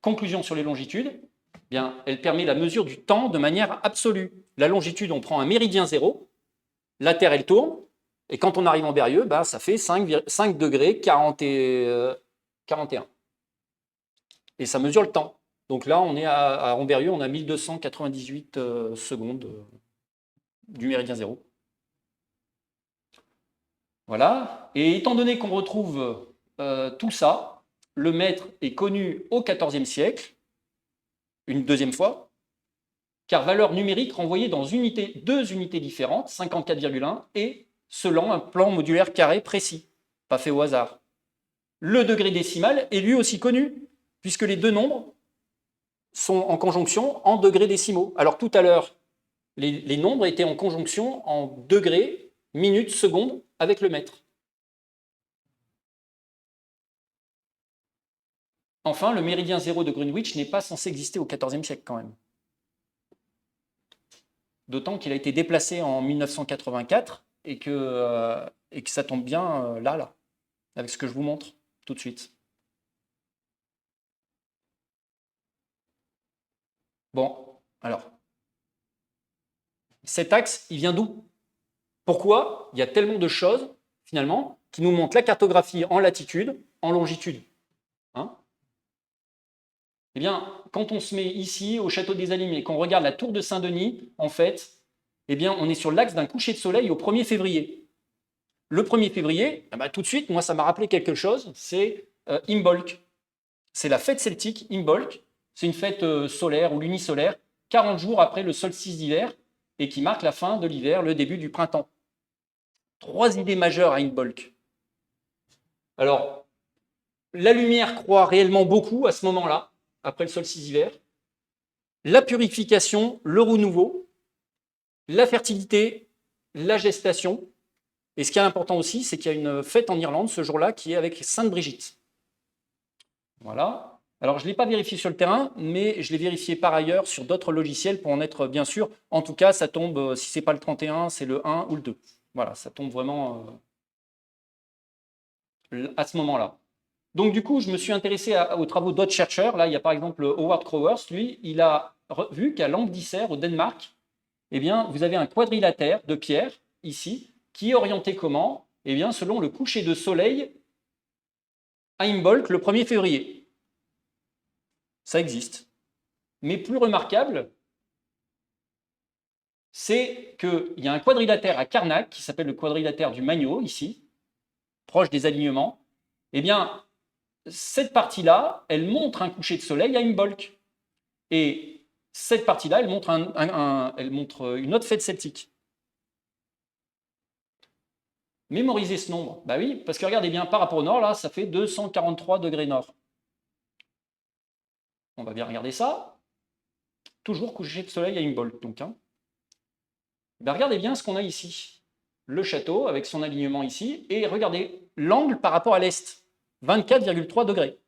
Speaker 1: Conclusion sur les longitudes, bien, elle permet la mesure du temps de manière absolue. La longitude, on prend un méridien 0, la Terre, elle tourne, et quand on arrive en Berrieux, ben, ça fait 5 degrés 41. Et ça mesure le temps. Donc là, on est à Amberieu, on a 1298 secondes du méridien 0. Voilà. Et étant donné qu'on retrouve tout ça, le mètre est connu au XIVe siècle, une deuxième fois, car valeur numérique renvoyée dans deux unités différentes, 54,1, et selon un plan modulaire carré précis, pas fait au hasard. Le degré décimal est lui aussi connu, puisque les deux nombres sont en conjonction en degrés décimaux. Alors tout à l'heure, les nombres étaient en conjonction en degrés, minutes, secondes avec le mètre. Enfin, le méridien zéro de Greenwich n'est pas censé exister au XIVe siècle quand même. D'autant qu'il a été déplacé en 1984 et que ça tombe bien là, avec ce que je vous montre tout de suite. Bon, alors, cet axe, il vient d'où? Pourquoi il y a tellement de choses, finalement, qui nous montrent la cartographie en latitude, en longitude? Hein? Eh bien, quand on se met ici, au château des Allumes, et qu'on regarde la tour de Saint-Denis, en fait, eh bien, on est sur l'axe d'un coucher de soleil au 1er février. Le 1er février, tout de suite, moi, ça m'a rappelé quelque chose, c'est Imbolc. C'est la fête celtique, Imbolc. C'est une fête solaire ou lunisolaire, 40 jours après le solstice d'hiver, et qui marque la fin de l'hiver, le début du printemps. 3 idées majeures à Imbolc. Alors, la lumière croît réellement beaucoup à ce moment-là, après le solstice d'hiver. La purification, le renouveau, la fertilité, la gestation. Et ce qui est important aussi, c'est qu'il y a une fête en Irlande ce jour-là qui est avec Sainte Brigitte. Voilà. Alors, je ne l'ai pas vérifié sur le terrain, mais je l'ai vérifié par ailleurs sur d'autres logiciels pour en être bien sûr. En tout cas, ça tombe, si ce n'est pas le 31, c'est le 1 ou le 2. Voilà, ça tombe vraiment à ce moment-là. Donc, du coup, je me suis intéressé aux travaux d'autres chercheurs. Là, il y a par exemple Howard Crowers. Lui, il a vu qu'à Langdisser, au Danemark, eh bien, vous avez un quadrilatère de pierre, ici, qui est orienté comment? Eh bien, selon le coucher de soleil à Imbolc le 1er février. Ça existe. Mais plus remarquable, c'est qu'il y a un quadrilatère à Carnac, qui s'appelle le quadrilatère du Magno, ici, proche des alignements. Eh bien, cette partie-là, elle montre un coucher de soleil à Imbolc. Et cette partie-là, elle montre une autre fête celtique. Mémoriser ce nombre. Bah oui, parce que regardez bien, par rapport au nord, là, ça fait 243 degrés nord. On va bien regarder ça. Toujours coucher de soleil à Imbolc, donc. Ben regardez bien ce qu'on a ici. Le château, avec son alignement ici, et regardez l'angle par rapport à l'est. 24,3 degrés.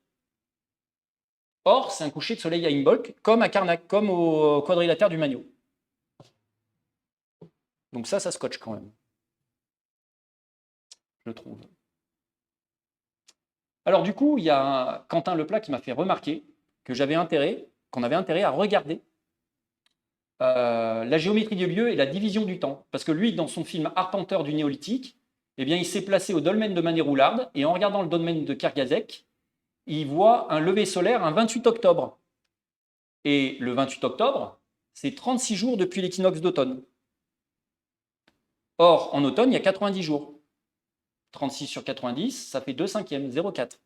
Speaker 1: Or, c'est un coucher de soleil à Imbolc, comme à Carnac, comme au quadrilatère du Magno. Donc ça scotche quand même. Je trouve. Alors du coup, il y a Quentin Leplat qui m'a fait remarquer qu'on avait intérêt à regarder la géométrie du lieu et la division du temps. Parce que lui, dans son film Arpenteur du Néolithique, eh bien, il s'est placé au dolmen de Mané-Roularde, et en regardant le dolmen de Kergazec, il voit un lever solaire un 28 octobre. Et le 28 octobre, c'est 36 jours depuis l'équinoxe d'automne. Or, en automne, il y a 90 jours. 36 sur 90, ça fait 2/5, 0,4.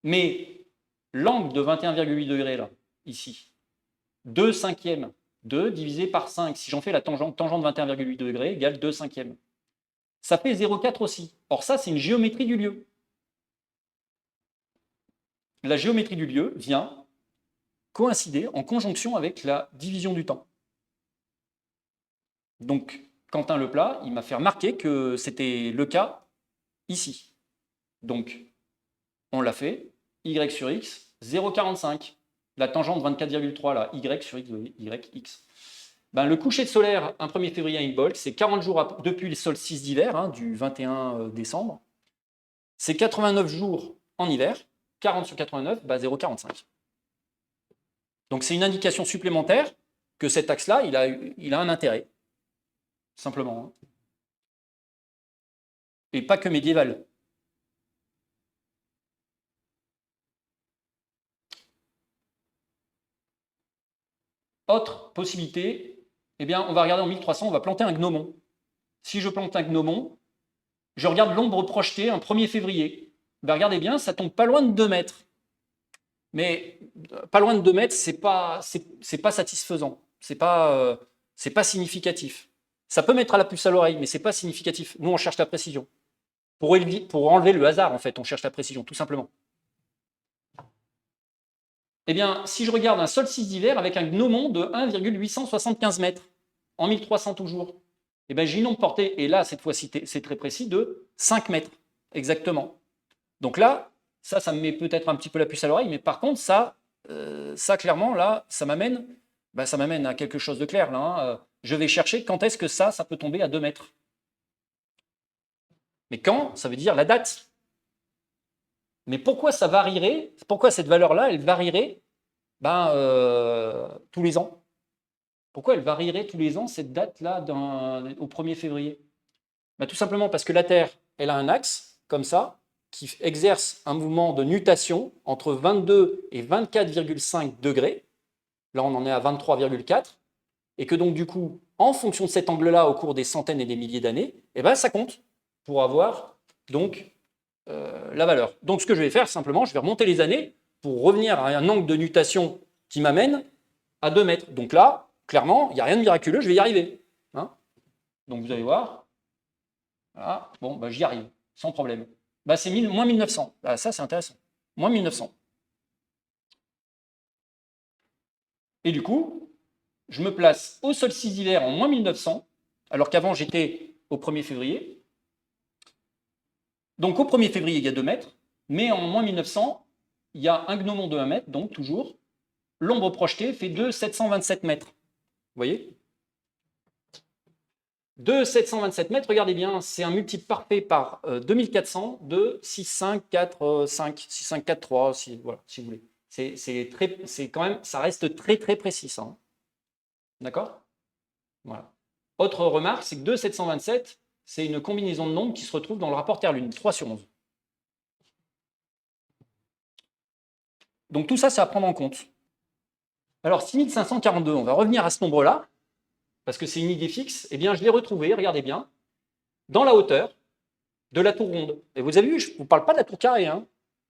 Speaker 1: Mais l'angle de 21,8 degrés, là, ici, 2/5, 2 divisé par 5, si j'en fais la tangente de 21,8 degrés, égale 2/5. Ça fait 0,4 aussi. Or, ça, c'est une géométrie du lieu. La géométrie du lieu vient coïncider en conjonction avec la division du temps. Donc, Quentin Leplat, il m'a fait remarquer que c'était le cas ici. Donc, on l'a fait, y sur x, 0,45. La tangente 24,3, là, y sur x, yx. Ben, le coucher de solaire, un 1er février à Imbolc, c'est 40 jours depuis le solstice d'hiver, du 21 décembre. C'est 89 jours en hiver, 40 sur 89, 0,45. Donc c'est une indication supplémentaire que cet axe-là, il a un intérêt, simplement. Et pas que médiéval. Autre possibilité, eh bien, on va regarder en 1300, on va planter un gnomon. Si je plante un gnomon, je regarde l'ombre projetée un 1er février. ben regardez bien, ça tombe pas loin de 2 mètres. Mais pas loin de 2 mètres, c'est pas satisfaisant. C'est pas significatif. Ça peut mettre à la puce à l'oreille, mais c'est pas significatif. Nous, on cherche la précision. Pour enlever le hasard, en fait, on cherche la précision, tout simplement. Eh bien, si je regarde un solstice d'hiver avec un gnomon de 1,875 mètres, en 1300 toujours, eh bien, j'ai une onde portée, et là, cette fois-ci, c'est très précis, de 5 mètres, exactement. Donc là, ça me met peut-être un petit peu la puce à l'oreille, mais par contre, ça clairement, là, ça m'amène à quelque chose de clair. Là, hein. Je vais chercher quand est-ce que ça peut tomber à 2 mètres. Mais quand, ça veut dire la date. Mais pourquoi ça varierait? Pourquoi cette valeur-là, elle varierait tous les ans? Pourquoi elle varierait tous les ans, cette date-là, au 1er février? Tout simplement parce que la Terre, elle a un axe, comme ça, qui exerce un mouvement de nutation entre 22 et 24,5 degrés. Là, on en est à 23,4. Et que donc, du coup, en fonction de cet angle-là, au cours des centaines et des milliers d'années, eh ben, ça compte pour avoir donc la valeur. Donc, ce que je vais faire, simplement, je vais remonter les années pour revenir à un angle de nutation qui m'amène à 2 mètres. Donc là, clairement, il n'y a rien de miraculeux, je vais y arriver. Hein, donc, vous allez voir. Voilà. Bon, j'y arrive, sans problème. C'est moins 1900. Ah, ça, c'est intéressant. Moins 1900. Et du coup, je me place au solstice d'hiver en moins 1900, alors qu'avant, j'étais au 1er février. Donc, au 1er février, il y a 2 mètres, mais en moins 1900, il y a un gnomon de 1 mètre, donc toujours. L'ombre projetée fait 2,727 mètres. Vous voyez? 2,727 mètres, regardez bien, c'est un multiple parfait par 2400 de 6,5,4,5, 6,5,4,3, si, voilà, si vous voulez. C'est quand même, ça reste très très précis, ça. Hein. D'accord? Voilà. Autre remarque, c'est que 2,727, c'est une combinaison de nombres qui se retrouve dans le rapport Terre-Lune, 3 sur 11. Donc tout ça, c'est à prendre en compte. Alors 6542, on va revenir à ce nombre-là, parce que c'est une idée fixe. Eh bien, je l'ai retrouvé, regardez bien, dans la hauteur de la tour ronde. Et vous avez vu, je ne vous parle pas de la tour carrée. Hein.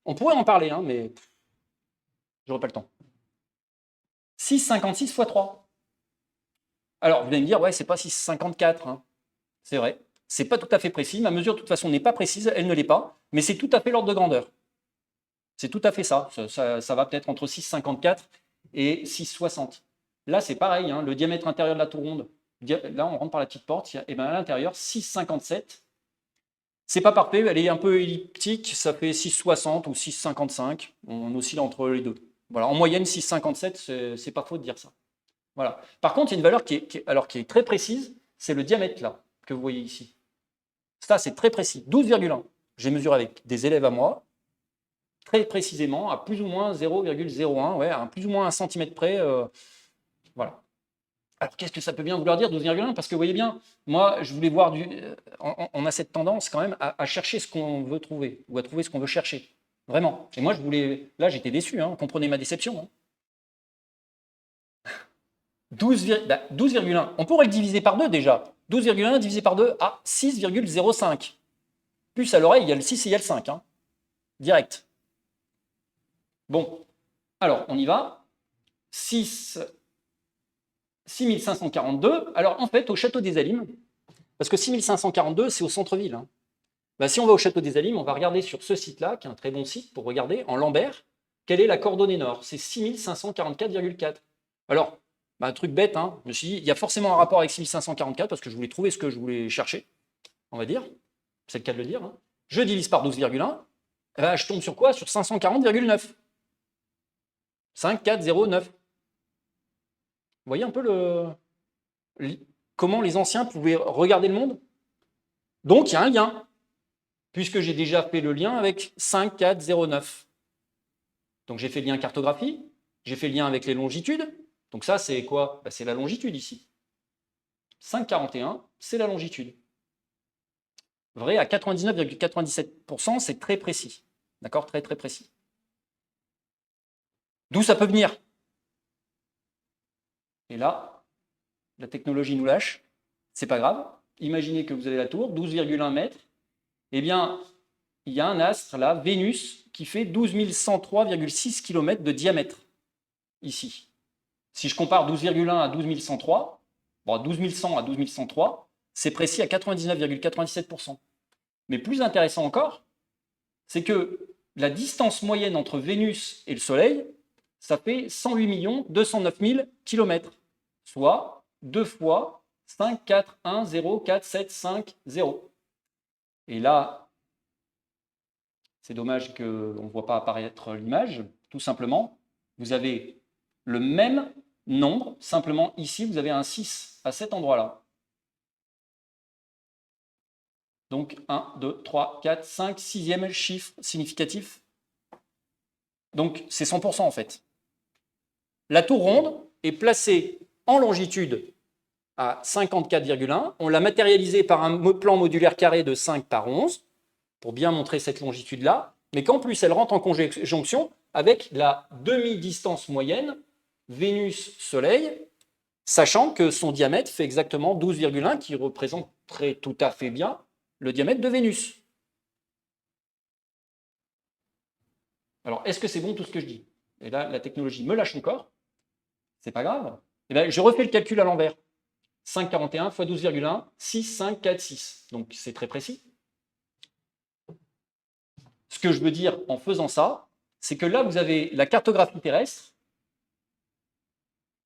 Speaker 1: On pourrait en parler, hein, mais je n'aurai pas le temps. 6,56 x 3. Alors, vous allez me dire, ouais, c'est pas 6,54. Hein. C'est vrai. C'est pas tout à fait précis. Ma mesure, de toute façon, n'est pas précise. Elle ne l'est pas. Mais c'est tout à fait l'ordre de grandeur. C'est tout à fait ça. Ça va peut-être entre 6,54 et 6,60. Là, c'est pareil. Hein, le diamètre intérieur de la tour ronde. Là, on rentre par la petite porte. Et bien à l'intérieur, 6,57. C'est pas parfait. Elle est un peu elliptique. Ça fait 6,60 ou 6,55. On oscille entre les deux. Voilà. En moyenne, 6,57, c'est pas faux de dire ça. Voilà. Par contre, il y a une valeur qui est très précise, c'est le diamètre là, que vous voyez ici. Ça, c'est très précis, 12,1. J'ai mesuré avec des élèves à moi, très précisément, à plus ou moins 0,01, ouais, à plus ou moins 1 cm près. Voilà. Alors, qu'est-ce que ça peut bien vouloir dire, 12,1? Parce que vous voyez bien, moi, je voulais voir on a cette tendance quand même à chercher ce qu'on veut trouver, ou à trouver ce qu'on veut chercher. Vraiment. Et moi, là, j'étais déçu, hein, comprenez ma déception. Hein. 12,1. On pourrait le diviser par 2 déjà. 12,1 divisé par 2 à 6,05. Plus à l'oreille, il y a le 6 et il y a le 5. Hein. Direct. Bon. Alors, on y va. 6542. Alors, en fait, au château des Alimes, parce que 6542, c'est au centre-ville. Hein. Si on va au château des Alimes, on va regarder sur ce site-là, qui est un très bon site pour regarder, en Lambert, quelle est la coordonnée nord. C'est 6544,4. Alors, un truc bête, hein. Je me suis dit, il y a forcément un rapport avec 6544 parce que je voulais trouver ce que je voulais chercher, on va dire. C'est le cas de le dire. Hein. Je divise par 12,1. Je tombe sur quoi? Sur 540,9. 5409. Vous voyez un peu comment les anciens pouvaient regarder le monde? Donc, il y a un lien, puisque j'ai déjà fait le lien avec 5409. Donc, j'ai fait le lien cartographie, j'ai fait le lien avec les longitudes. Donc ça, c'est quoi? C'est la longitude ici. 5,41, c'est la longitude. Vrai, à 99,97%, c'est très précis. D'accord? Très, très précis. D'où ça peut venir? Et là, la technologie nous lâche. C'est pas grave. Imaginez que vous avez la tour, 12,1 mètres. Eh bien, il y a un astre, là, Vénus, qui fait 12 103,6 km de diamètre, ici. Si je compare 12,1 à 12 103, bon, 12 100 à 12 103, c'est précis à 99,97%. Mais plus intéressant encore, c'est que la distance moyenne entre Vénus et le Soleil, ça fait 108 209 000 km, soit 2 fois 5, 4, 1, 0, 4, 7, 5, 0. Et là, c'est dommage qu'on ne voit pas apparaître l'image. Tout simplement, vous avez le même nombre, simplement ici, vous avez un 6 à cet endroit-là. Donc 1, 2, 3, 4, 5, 6e chiffre significatif. Donc c'est 100% en fait. La tour ronde est placée en longitude à 54,1. On l'a matérialisée par un plan modulaire carré de 5 par 11 pour bien montrer cette longitude-là, mais qu'en plus elle rentre en conjonction avec la demi-distance moyenne Vénus-Soleil, sachant que son diamètre fait exactement 12,1, qui représenterait tout à fait bien le diamètre de Vénus. Alors, est-ce que c'est bon tout ce que je dis? Et là, la technologie me lâche encore. C'est pas grave. Et bien, je refais le calcul à l'envers. 5,41 fois 12,1, 6, 5, 4, 6. Donc, c'est très précis. Ce que je veux dire en faisant ça, c'est que là, vous avez la cartographie terrestre.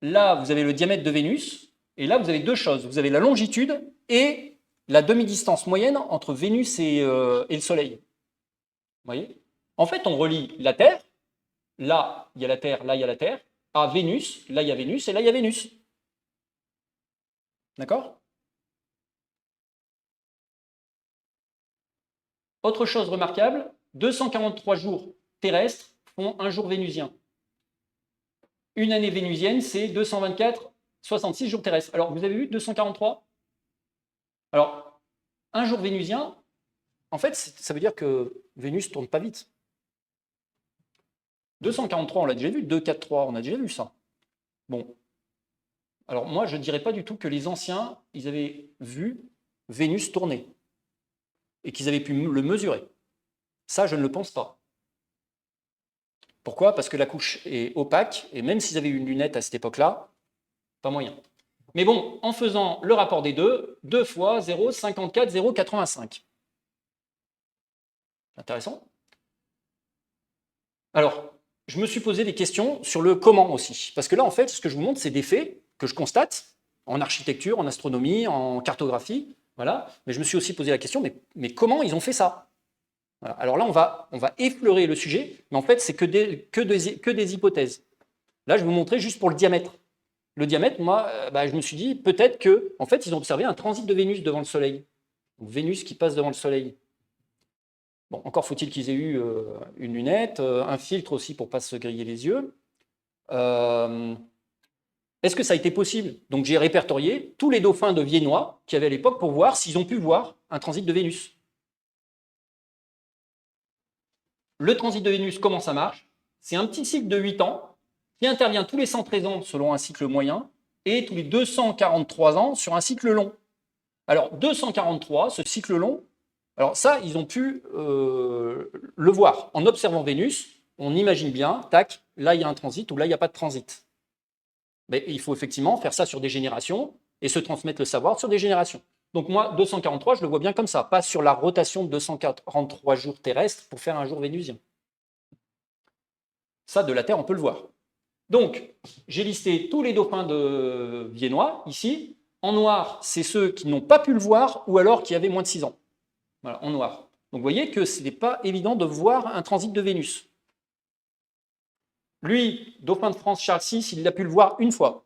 Speaker 1: Là, vous avez le diamètre de Vénus. Et là, vous avez deux choses. Vous avez la longitude et la demi-distance moyenne entre Vénus et le Soleil. Vous voyez? En fait, on relie la Terre. Là, il y a la Terre, là, il y a la Terre. À Vénus, là, il y a Vénus, et là, il y a Vénus. D'accord? Autre chose remarquable, 243 jours terrestres font un jour vénusien. Une année vénusienne, c'est 224, 66 jours terrestres. Alors, vous avez vu 243? Alors, un jour vénusien, en fait, ça veut dire que Vénus ne tourne pas vite. 243, on l'a déjà vu. 243, on a déjà vu ça. Bon. Alors, moi, je ne dirais pas du tout que les anciens, ils avaient vu Vénus tourner et qu'ils avaient pu le mesurer. Ça, je ne le pense pas. Pourquoi? Parce que la couche est opaque, et même s'ils avaient eu une lunette à cette époque-là, pas moyen. Mais bon, en faisant le rapport des deux, 2 fois 0,54, 0,85. Intéressant. Alors, je me suis posé des questions sur le comment aussi. Parce que là, en fait, ce que je vous montre, c'est des faits que je constate en architecture, en astronomie, en cartographie. Voilà. Mais je me suis aussi posé la question, mais comment ils ont fait ça? Voilà. Alors là, on va effleurer le sujet, mais en fait, c'est que des hypothèses. Là, je vais vous montrer juste pour le diamètre. Le diamètre, moi, je me suis dit, peut-être que, en fait, ils ont observé un transit de Vénus devant le Soleil. Donc, Vénus qui passe devant le Soleil. Bon, encore faut-il qu'ils aient eu une lunette, un filtre aussi pour ne pas se griller les yeux. Est-ce que ça a été possible? Donc, j'ai répertorié tous les dauphins de Viennois qu'il y avait à l'époque pour voir s'ils ont pu voir un transit de Vénus. Le transit de Vénus, comment ça marche? C'est un petit cycle de 8 ans qui intervient tous les 113 ans selon un cycle moyen et tous les 243 ans sur un cycle long. Alors, 243, ce cycle long, alors ça, ils ont pu le voir. En observant Vénus, on imagine bien, tac, là, il y a un transit ou là, il n'y a pas de transit. Mais il faut effectivement faire ça sur des générations et se transmettre le savoir sur des générations. Donc moi, 243, je le vois bien comme ça, pas sur la rotation de 243 jours terrestres pour faire un jour vénusien. Ça, de la Terre, on peut le voir. Donc, j'ai listé tous les dauphins de Viennois, ici. En noir, c'est ceux qui n'ont pas pu le voir ou alors qui avaient moins de 6 ans. Voilà, en noir. Donc, vous voyez que ce n'est pas évident de voir un transit de Vénus. Lui, dauphin de France Charles VI, il a pu le voir une fois.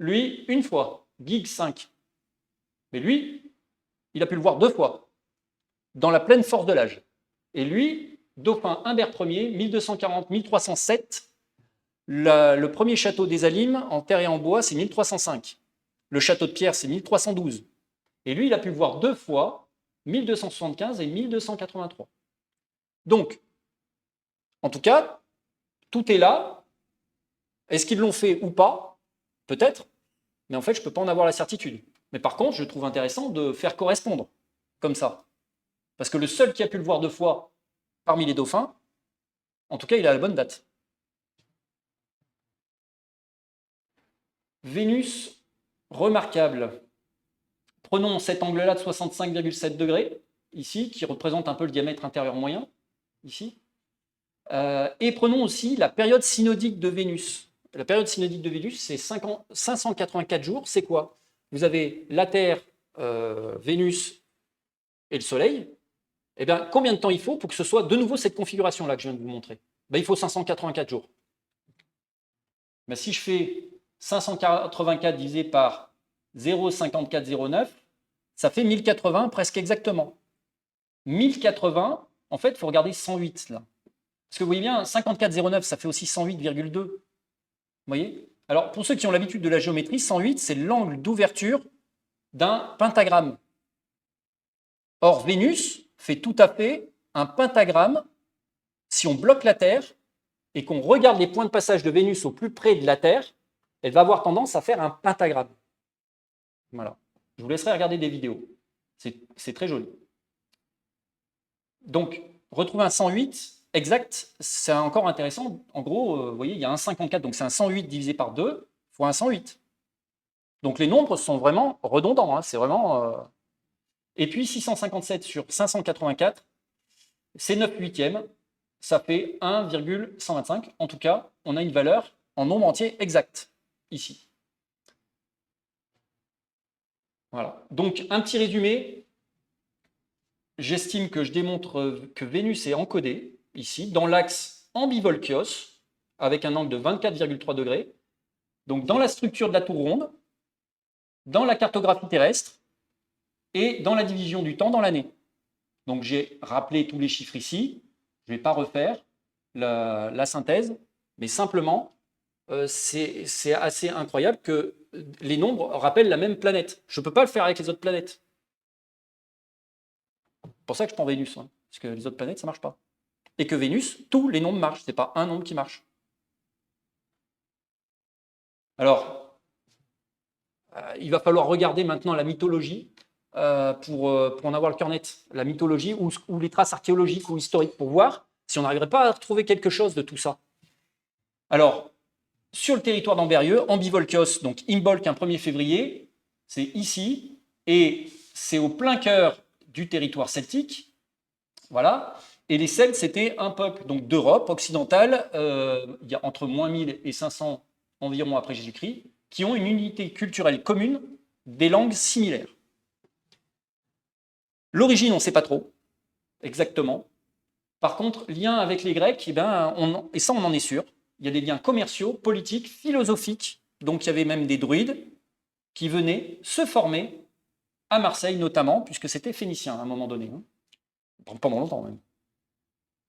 Speaker 1: Lui, une fois, Guigues 5. Mais lui, il a pu le voir 2 fois, dans la pleine force de l'âge. Et lui, dauphin Humbert Ier, 1240-1307, le premier château des Alimes, en terre et en bois, c'est 1305. Le château de pierre, c'est 1312. Et lui, il a pu le voir 2 fois, 1275 et 1283. Donc, en tout cas, tout est là. Est-ce qu'ils l'ont fait ou pas? Peut-être. Mais en fait, je ne peux pas en avoir la certitude. Mais par contre, je trouve intéressant de faire correspondre comme ça. Parce que le seul qui a pu le voir 2 fois parmi les dauphins, en tout cas, il a la bonne date. Vénus, remarquable. Prenons cet angle-là de 65,7 degrés, ici, qui représente un peu le diamètre intérieur moyen, ici. Et prenons aussi la période synodique de Vénus. La période synodique de Vénus, c'est 584 jours. C'est quoi? Vous avez la Terre, Vénus et le Soleil. Eh bien, combien de temps il faut pour que ce soit de nouveau cette configuration-là que je viens de vous montrer? Il faut 584 jours. Si je fais 584 divisé par 0,5409, ça fait 1080 presque exactement. 1080, en fait, il faut regarder 108 là. Parce que vous voyez bien, 54,09, ça fait aussi 108,2. Vous voyez? Alors, pour ceux qui ont l'habitude de la géométrie, 108, c'est l'angle d'ouverture d'un pentagramme. Or, Vénus fait tout à fait un pentagramme si on bloque la Terre et qu'on regarde les points de passage de Vénus au plus près de la Terre, elle va avoir tendance à faire un pentagramme. Voilà. Je vous laisserai regarder des vidéos. C'est très joli. Donc, retrouver un 108 exact, c'est encore intéressant. En gros, vous voyez, il y a un 54, donc c'est un 108 divisé par 2 fois un 108. Donc les nombres sont vraiment redondants. C'est vraiment... Et puis 657 sur 584, c'est 9 huitièmes. Ça fait 1,125. En tout cas, on a une valeur en nombre entier exact, ici. Voilà. Donc, un petit résumé. J'estime que je démontre que Vénus est encodée, ici, dans l'axe ambivolkios, avec un angle de 24,3 degrés. Donc, dans la structure de la tour ronde, dans la cartographie terrestre et dans la division du temps dans l'année. Donc, j'ai rappelé tous les chiffres ici. Je ne vais pas refaire la synthèse, mais simplement, c'est assez incroyable que les nombres rappellent la même planète. Je ne peux pas le faire avec les autres planètes. C'est pour ça que je prends Vénus, parce que les autres planètes, ça ne marche pas. Et que Vénus, tous les nombres marchent, ce n'est pas un nombre qui marche. Alors, il va falloir regarder maintenant la mythologie pour en avoir le cœur net. La mythologie ou les traces archéologiques ou historiques pour voir si on n'arriverait pas à retrouver quelque chose de tout ça. Alors, sur le territoire d'Ambérieux, Ambivolkios, donc Imbolc, un 1er février, c'est ici, et c'est au plein cœur du territoire celtique. Voilà. Et les Celtes, c'était un peuple donc d'Europe occidentale, il y a entre moins 1000 et 500 environ après Jésus-Christ, qui ont une unité culturelle commune, des langues similaires. L'origine, on ne sait pas trop, exactement. Par contre, lien avec les Grecs, et ça, on en est sûr. Il y a des liens commerciaux, politiques, philosophiques. Donc, il y avait même des druides qui venaient se former à Marseille, notamment, puisque c'était phénicien à un moment donné. Pendant longtemps, même.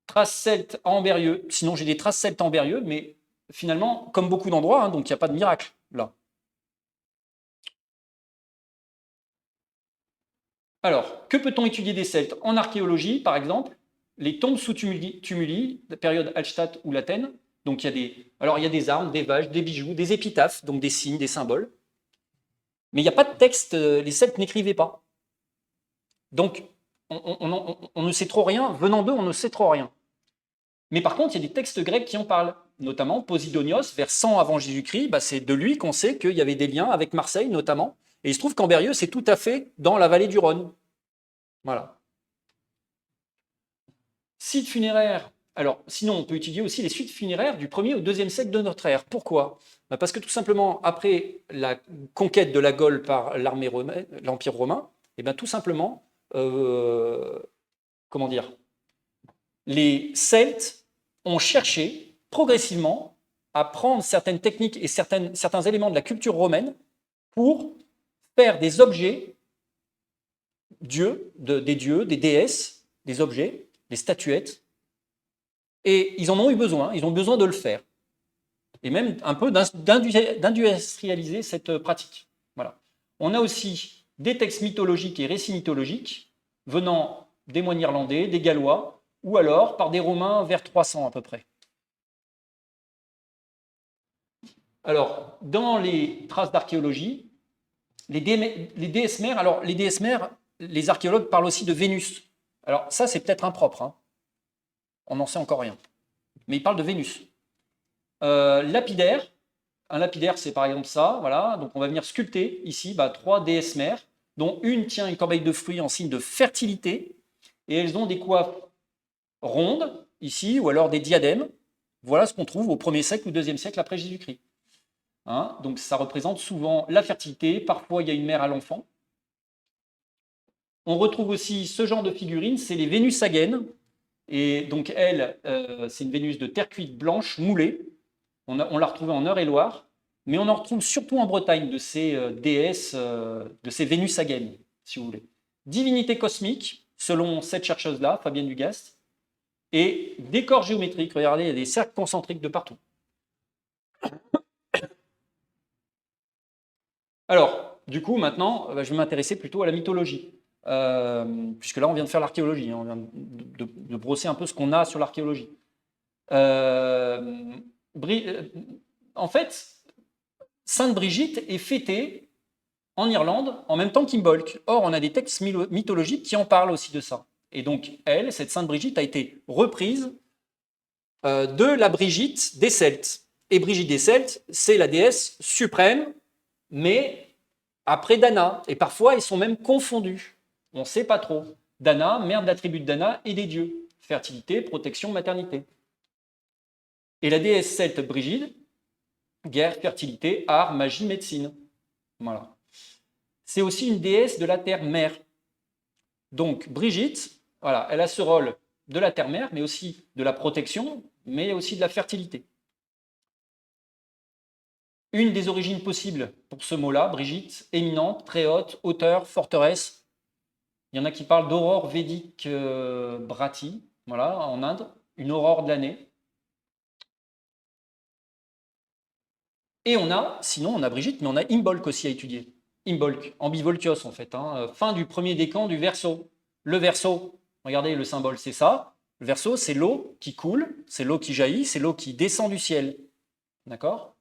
Speaker 1: Traces celtes à Ambérieux. Sinon, j'ai des traces celtes à Ambérieux, mais finalement, comme beaucoup d'endroits, donc il n'y a pas de miracle, là. Alors, que peut-on étudier des Celtes? En archéologie, par exemple, les tombes sous tumuli, de période Hallstatt ou l'Athènes. Donc, il y a des armes, des vaches, des bijoux, des épitaphes, donc des signes, des symboles. Mais il n'y a pas de texte, les Celtes n'écrivaient pas. Donc, on ne sait trop rien. Venant d'eux, on ne sait trop rien. Mais par contre, il y a des textes grecs qui en parlent. Notamment Posidonios, vers 100 avant Jésus-Christ, c'est de lui qu'on sait qu'il y avait des liens avec Marseille, notamment. Et il se trouve qu'Ambérieux, c'est tout à fait dans la vallée du Rhône. Voilà. Sites funéraires. Alors, sinon, on peut étudier aussi les sites funéraires du 1er au 2e siècle de notre ère. Pourquoi? Parce que tout simplement, après la conquête de la Gaule par l'Empire romain, tout simplement, comment dire, les Celtes ont cherché progressivement à prendre certaines techniques et certains éléments de la culture romaine pour faire des objets, des dieux, des déesses, des objets, des statuettes, et ils en ont eu besoin, ils ont besoin de le faire. Et même un peu d'industrialiser cette pratique. Voilà. On a aussi des textes mythologiques et récits mythologiques venant des moines irlandais, des Gallois, ou alors par des Romains vers 300 à peu près. Alors, dans les traces d'archéologie, les déesses mères, alors les déesses mères, les archéologues parlent aussi de Vénus. Alors ça, c'est peut-être impropre, hein. On n'en sait encore rien. Mais il parle de Vénus. Lapidaire. Un lapidaire, c'est par exemple ça. Voilà. Donc on va venir sculpter ici 3 déesses mères, dont une tient une corbeille de fruits en signe de fertilité. Et elles ont des coiffes rondes, ici, ou alors des diadèmes. Voilà ce qu'on trouve au 1er siècle ou 2e siècle après Jésus-Christ. Hein, donc ça représente souvent la fertilité. Parfois, il y a une mère à l'enfant. On retrouve aussi ce genre de figurines, c'est les Vénus againes. Et donc elle, c'est une Vénus de terre cuite blanche, moulée. On l'a retrouvée en Eure-et-Loire, mais on en retrouve surtout en Bretagne, de ces déesses, de ces Vénus againes, si vous voulez. Divinité cosmique, selon cette chercheuse-là, Fabienne Dugast, et décor géométrique. Regardez, il y a des cercles concentriques de partout. Alors, du coup, maintenant, je vais m'intéresser plutôt à la mythologie. Puisque là, on vient de faire l'archéologie, hein, on vient de brosser un peu ce qu'on a sur l'archéologie. En fait, Sainte Brigitte est fêtée en Irlande en même temps qu'Imbolc. Or, on a des textes mythologiques qui en parlent aussi de ça. Et donc, cette Sainte Brigitte a été reprise de la Brigitte des Celtes. Et Brigitte des Celtes, c'est la déesse suprême, mais après Dana. Et parfois, ils sont même confondus. On ne sait pas trop. Dana, mère de l'attribut de Dana et des dieux. Fertilité, protection, maternité. Et la déesse celte Brigide, guerre, fertilité, art, magie, médecine. Voilà. C'est aussi une déesse de la terre-mère. Donc Brigitte, voilà, elle a ce rôle de la terre-mère, mais aussi de la protection, mais aussi de la fertilité. Une des origines possibles pour ce mot-là, Brigitte, éminente, très haute, hauteur, forteresse. Il y en a qui parlent d'aurore védique Bhrati, voilà, en Inde, une aurore de l'année. Et sinon on a Brigitte, mais on a Imbolc aussi à étudier. Imbolc, ambivoltios en fait, hein, fin du premier décan du Verseau. Le Verseau, regardez le symbole, c'est ça. Le Verseau, c'est l'eau qui coule, c'est l'eau qui jaillit, c'est l'eau qui descend du ciel. D'accord?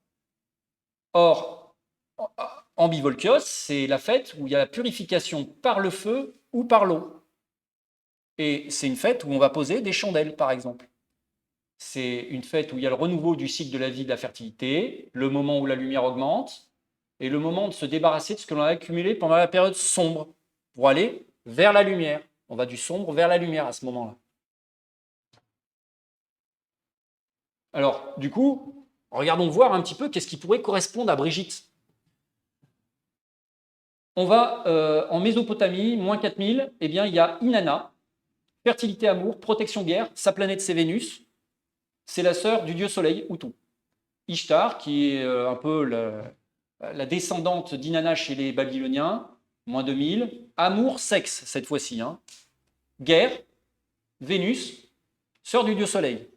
Speaker 1: Or, ambivoltios, c'est la fête où il y a la purification par le feu ou par l'eau. Et c'est une fête où on va poser des chandelles, par exemple. C'est une fête où il y a le renouveau du cycle de la vie, de la fertilité, le moment où la lumière augmente, et le moment de se débarrasser de ce que l'on a accumulé pendant la période sombre, pour aller vers la lumière. On va du sombre vers la lumière à ce moment-là. Alors, du coup, regardons voir un petit peu qu'est-ce qui pourrait correspondre à Brigitte. On va en Mésopotamie, moins 4000, eh bien, il y a Inanna, fertilité, amour, protection, guerre, sa planète c'est Vénus, c'est la sœur du dieu soleil, Utu. Ishtar, qui est un peu la descendante d'Inanna chez les Babyloniens, moins 2000. Amour, sexe, cette fois-ci. Hein. Guerre, Vénus, sœur du dieu soleil.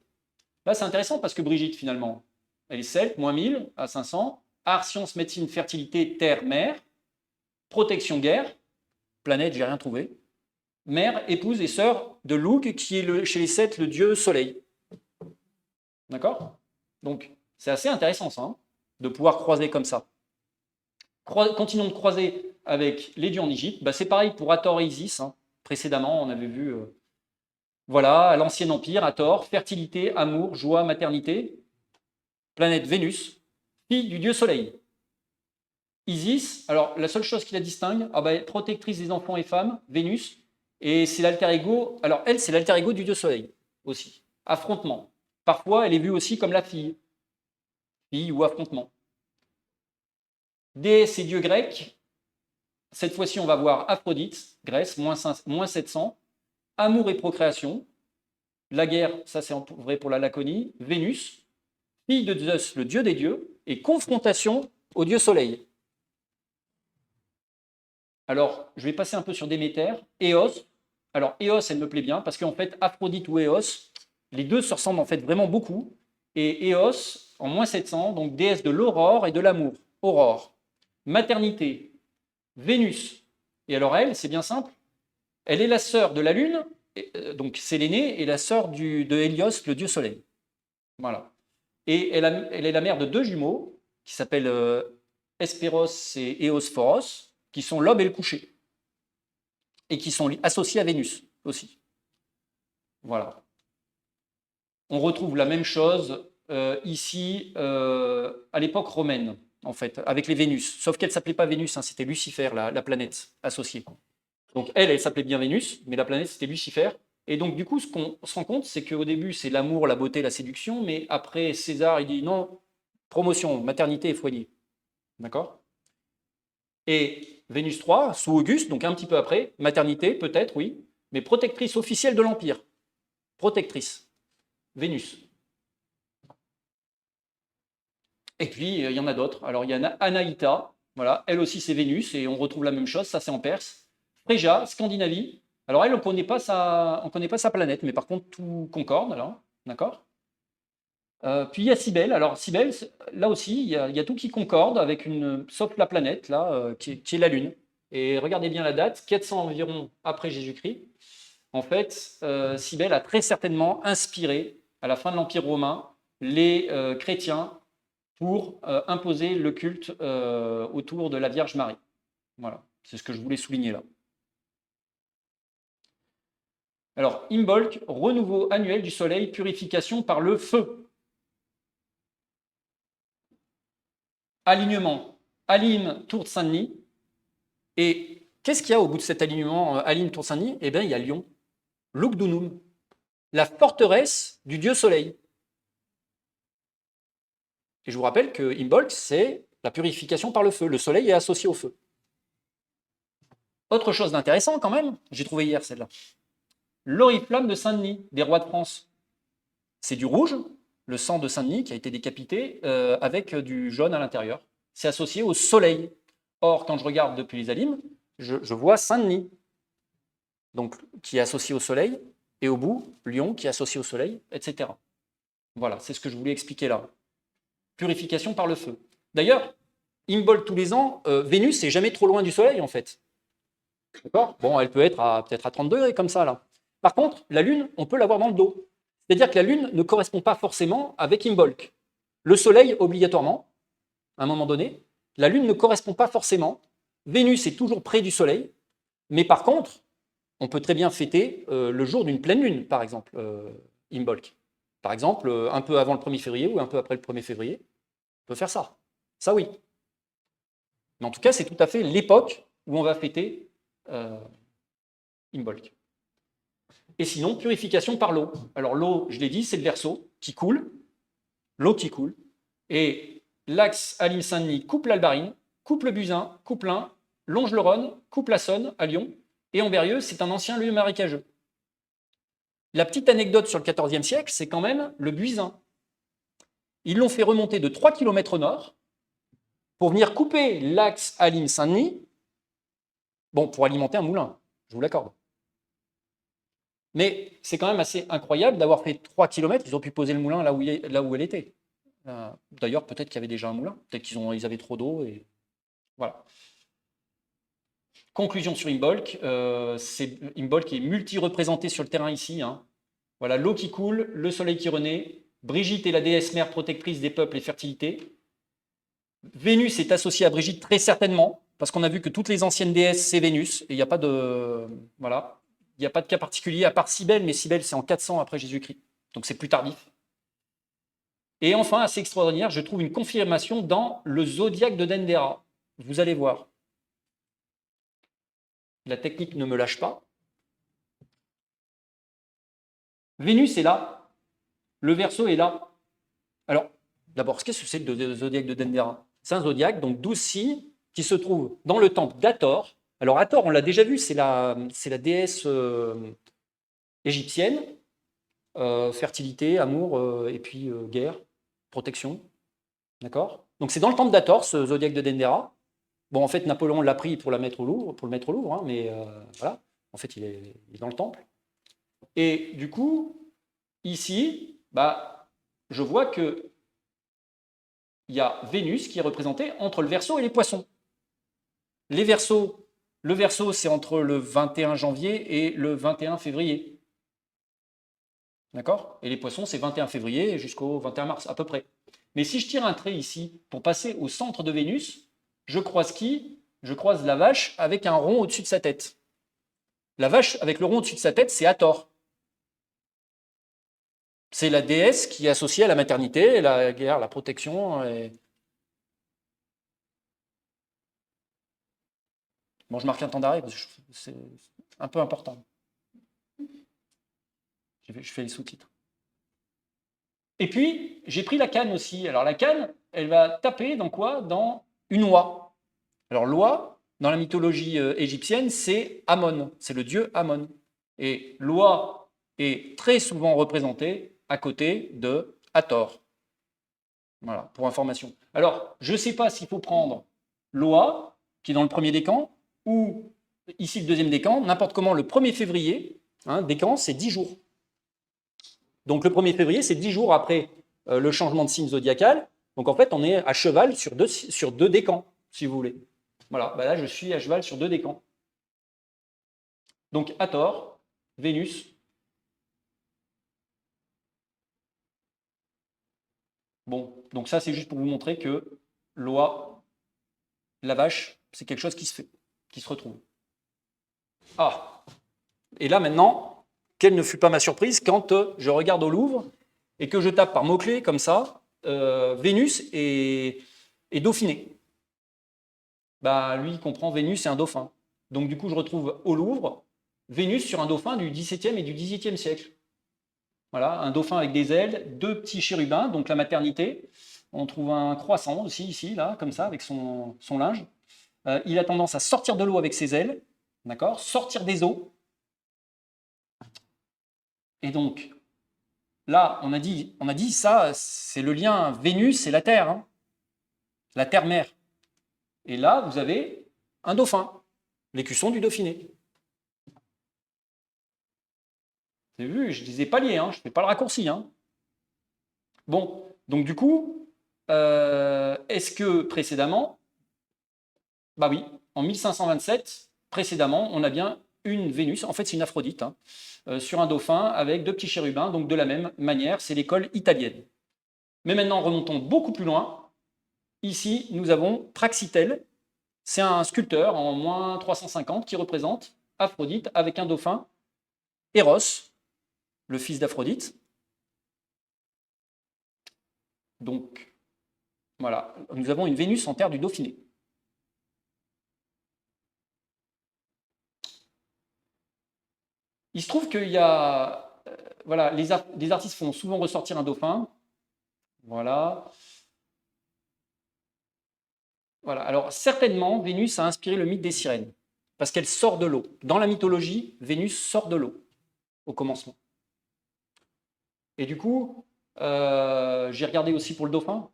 Speaker 1: Là, c'est intéressant parce que Brigitte, finalement, elle est celte, moins 1000 à 500. Art, science, médecine, fertilité, terre, mer. Protection, guerre. Planète, j'ai rien trouvé. Mère, épouse et sœur de Lugh, qui est chez les Celtes le dieu soleil. D'accord? Donc, c'est assez intéressant ça, hein, de pouvoir croiser comme ça. Continuons de croiser avec les dieux en Égypte. C'est pareil pour Hathor et Isis. Hein. Précédemment, on avait vu, voilà, à l'Ancien Empire, Hathor, fertilité, amour, joie, maternité. Planète Vénus, fille du dieu Soleil. Isis, alors la seule chose qui la distingue, protectrice des enfants et femmes, Vénus, et c'est l'alter ego. Alors elle, c'est l'alter ego du dieu Soleil aussi. Affrontement. Parfois, elle est vue aussi comme la fille ou affrontement. Déesse et dieux grecs, cette fois-ci, on va voir Aphrodite, Grèce, moins 700. Amour et procréation. La guerre, ça c'est vrai pour la Laconie. Vénus, fille de Zeus, le dieu des dieux, et confrontation au dieu soleil. Alors, je vais passer un peu sur Déméter. Eos. Alors, Eos, elle me plaît bien, parce qu'en fait, Aphrodite ou Eos, les deux se ressemblent en fait vraiment beaucoup. Et Eos, en moins 700, donc déesse de l'aurore et de l'amour. Aurore. Maternité. Vénus. Et alors elle, c'est bien simple, elle est la sœur de la Lune, donc c'est l'aînée, et la sœur de Hélios, le dieu soleil. Voilà. Et elle est la mère de deux jumeaux, qui s'appellent Hespéros et Eosphoros, qui sont l'aube et le coucher, et qui sont associés à Vénus aussi. Voilà. On retrouve la même chose ici à l'époque romaine, en fait, avec les Vénus. Sauf qu'elle ne s'appelait pas Vénus, hein, c'était Lucifer, la planète associée. Donc elle s'appelait bien Vénus, mais la planète, c'était Lucifer. Et donc, du coup, ce qu'on se rend compte, c'est qu'au début, c'est l'amour, la beauté, la séduction, mais après, César, il dit non, promotion, maternité et foyer. D'accord? Et Vénus 3, sous Auguste, donc un petit peu après, maternité, peut-être, oui, mais protectrice officielle de l'Empire. Protectrice. Vénus. Et puis, il y en a d'autres. Alors, il y a Anaïta, voilà, elle aussi, c'est Vénus, et on retrouve la même chose, ça, c'est en Perse. Phrégia, Scandinavie. Alors, elle, on ne connaît pas sa planète, mais par contre, tout concorde, alors, d'accord. Puis, il y a Cybèle. Alors, Cybèle, là aussi, il y a tout qui concorde, avec sauf la planète, là, qui est la Lune. Et regardez bien la date, 400 environ après Jésus-Christ. En fait, Cybèle a très certainement inspiré, à la fin de l'Empire romain, les chrétiens pour imposer le culte autour de la Vierge Marie. Voilà, c'est ce que je voulais souligner là. Alors, Imbolc, renouveau annuel du soleil, purification par le feu. Alignement, Alim, Tour de Saint-Denis. Et qu'est-ce qu'il y a au bout de cet alignement Alim, Tour de Saint-Denis? Eh bien, il y a Lyon, Lugdunum, la forteresse du dieu soleil. Et je vous rappelle que Imbolc, c'est la purification par le feu. Le soleil est associé au feu. Autre chose d'intéressant quand même, j'ai trouvé hier celle-là. L'oriflamme de Saint-Denis, des rois de France. C'est du rouge, le sang de Saint-Denis qui a été décapité, avec du jaune à l'intérieur. C'est associé au soleil. Or, quand je regarde depuis les Alimes, je vois Saint-Denis, donc, qui est associé au soleil, et au bout, Lyon qui est associé au soleil, etc. Voilà, c'est ce que je voulais expliquer là. Purification par le feu. D'ailleurs, Imbolc tous les ans, Vénus n'est jamais trop loin du soleil en fait. D'accord? Bon, elle peut être peut-être à 30 degrés comme ça là. Par contre, la Lune, on peut l'avoir dans le dos. C'est-à-dire que la Lune ne correspond pas forcément avec Imbolc. Le Soleil, obligatoirement, à un moment donné. La Lune ne correspond pas forcément. Vénus est toujours près du Soleil. Mais par contre, on peut très bien fêter le jour d'une pleine Lune, par exemple, Imbolc. Par exemple, un peu avant le 1er février ou un peu après le 1er février. On peut faire ça. Ça, oui. Mais en tout cas, c'est tout à fait l'époque où on va fêter Imbolc. Et sinon, purification par l'eau. Alors l'eau, je l'ai dit, c'est le Verseau qui coule, l'eau qui coule. Et l'axe à Saint-Denis coupe l'Albarine, coupe le Buzyn, coupe l'Ain, longe le Rhône, coupe la Saône à Lyon. Et Ambérieu, c'est un ancien lieu marécageux. La petite anecdote sur le XIVe siècle, c'est quand même le Buzyn. Ils l'ont fait remonter de 3 km au nord pour venir couper l'axe à Saint-Denis, bon, pour alimenter un moulin, je vous l'accorde. Mais c'est quand même assez incroyable d'avoir fait 3 km, ils ont pu poser le moulin là où elle était. D'ailleurs, peut-être qu'il y avait déjà un moulin, peut-être qu'ils avaient trop d'eau. Et voilà. Conclusion sur Imbolc, Imbolc est multi-représenté sur le terrain ici. Hein. Voilà, l'eau qui coule, le soleil qui renaît, Brigitte est la déesse mère protectrice des peuples et fertilité. Vénus est associée à Brigitte très certainement, parce qu'on a vu que toutes les anciennes déesses, c'est Vénus, et il n'y a pas de... Voilà. Il n'y a pas de cas particulier, à part Cybèle, mais Cybèle, c'est en 400 après Jésus-Christ. Donc c'est plus tardif. Et enfin, assez extraordinaire, je trouve une confirmation dans le zodiaque de Dendera. Vous allez voir. La technique ne me lâche pas. Vénus est là. Le Verseau est là. Alors, d'abord, qu'est-ce que c'est le zodiaque de Dendera? C'est un zodiaque, donc 12 signes, qui se trouve dans le temple d'Hathor. Alors, Hathor, on l'a déjà vu, c'est la déesse égyptienne. Fertilité, amour, et puis guerre, protection. D'accord? Donc c'est dans le temple d'Hathor, ce zodiaque de Dendera. Bon, en fait, Napoléon l'a pris pour le mettre au Louvre, hein, mais voilà. En fait, il est dans le temple. Et du coup, ici, je vois que il y a Vénus qui est représentée entre le Verseau et les Poissons. Le Verseau, c'est entre le 21 janvier et le 21 février. D'accord? Et les Poissons, c'est 21 février jusqu'au 21 mars, à peu près. Mais si je tire un trait ici pour passer au centre de Vénus, je croise qui? Je croise la vache avec un rond au-dessus de sa tête. La vache avec le rond au-dessus de sa tête, c'est Hathor. C'est la déesse qui est associée à la maternité, la guerre, la protection. Bon, je marque un temps d'arrêt parce que c'est un peu important. Je fais les sous-titres. Et puis, j'ai pris la canne aussi. Alors, la canne, elle va taper dans quoi? Dans une oie. Alors, l'oie, dans la mythologie égyptienne, c'est Amon. C'est le dieu Amon. Et l'oie est très souvent représentée à côté de Hathor. Voilà, pour information. Alors, je ne sais pas s'il faut prendre l'oie, qui est dans le premier décan, ou ici le deuxième décan, n'importe comment, le 1er février, décan, c'est 10 jours. Donc le 1er février, c'est 10 jours après le changement de signe zodiacal. Donc en fait, on est à cheval sur deux décans, si vous voulez. Voilà, bah là, je suis à cheval sur 2 décans. Donc Hathor, Vénus. Bon, donc ça, c'est juste pour vous montrer que l'oie, la vache, c'est quelque chose qui se fait, qui se retrouve. Ah, et là maintenant, quelle ne fut pas ma surprise quand je regarde au Louvre et que je tape par mots-clés comme ça, Vénus et Dauphiné. Bah, lui, il comprend Vénus et un dauphin. Donc du coup, je retrouve au Louvre Vénus sur un dauphin du XVIIe et du XVIIIe siècle. Voilà, un dauphin avec des ailes, 2 petits chérubins, donc la maternité. On trouve un croissant aussi, ici, là, comme ça, avec son linge. Il a tendance à sortir de l'eau avec ses ailes, d'accord, sortir des eaux. Et donc, là, on a dit ça, c'est le lien Vénus et la Terre, la Terre-mère. Et là, vous avez un dauphin, l'écusson du Dauphiné. Vous avez vu, je ne les ai pas liés, je ne fais pas le raccourci. Bon, donc du coup, est-ce que précédemment, bah oui, en 1527, précédemment, on a bien une Vénus, en fait c'est une Aphrodite, sur un dauphin avec 2 petits chérubins, donc de la même manière, c'est l'école italienne. Mais maintenant, remontons beaucoup plus loin. Ici, nous avons Praxitèle, c'est un sculpteur en moins 350 qui représente Aphrodite avec un dauphin, Eros, le fils d'Aphrodite. Donc, voilà, nous avons une Vénus en terre du Dauphiné. Il se trouve qu'il y a... voilà, les artistes font souvent ressortir un dauphin. Voilà. Voilà. Alors, certainement, Vénus a inspiré le mythe des sirènes, parce qu'elle sort de l'eau. Dans la mythologie, Vénus sort de l'eau au commencement. Et du coup, j'ai regardé aussi pour le dauphin.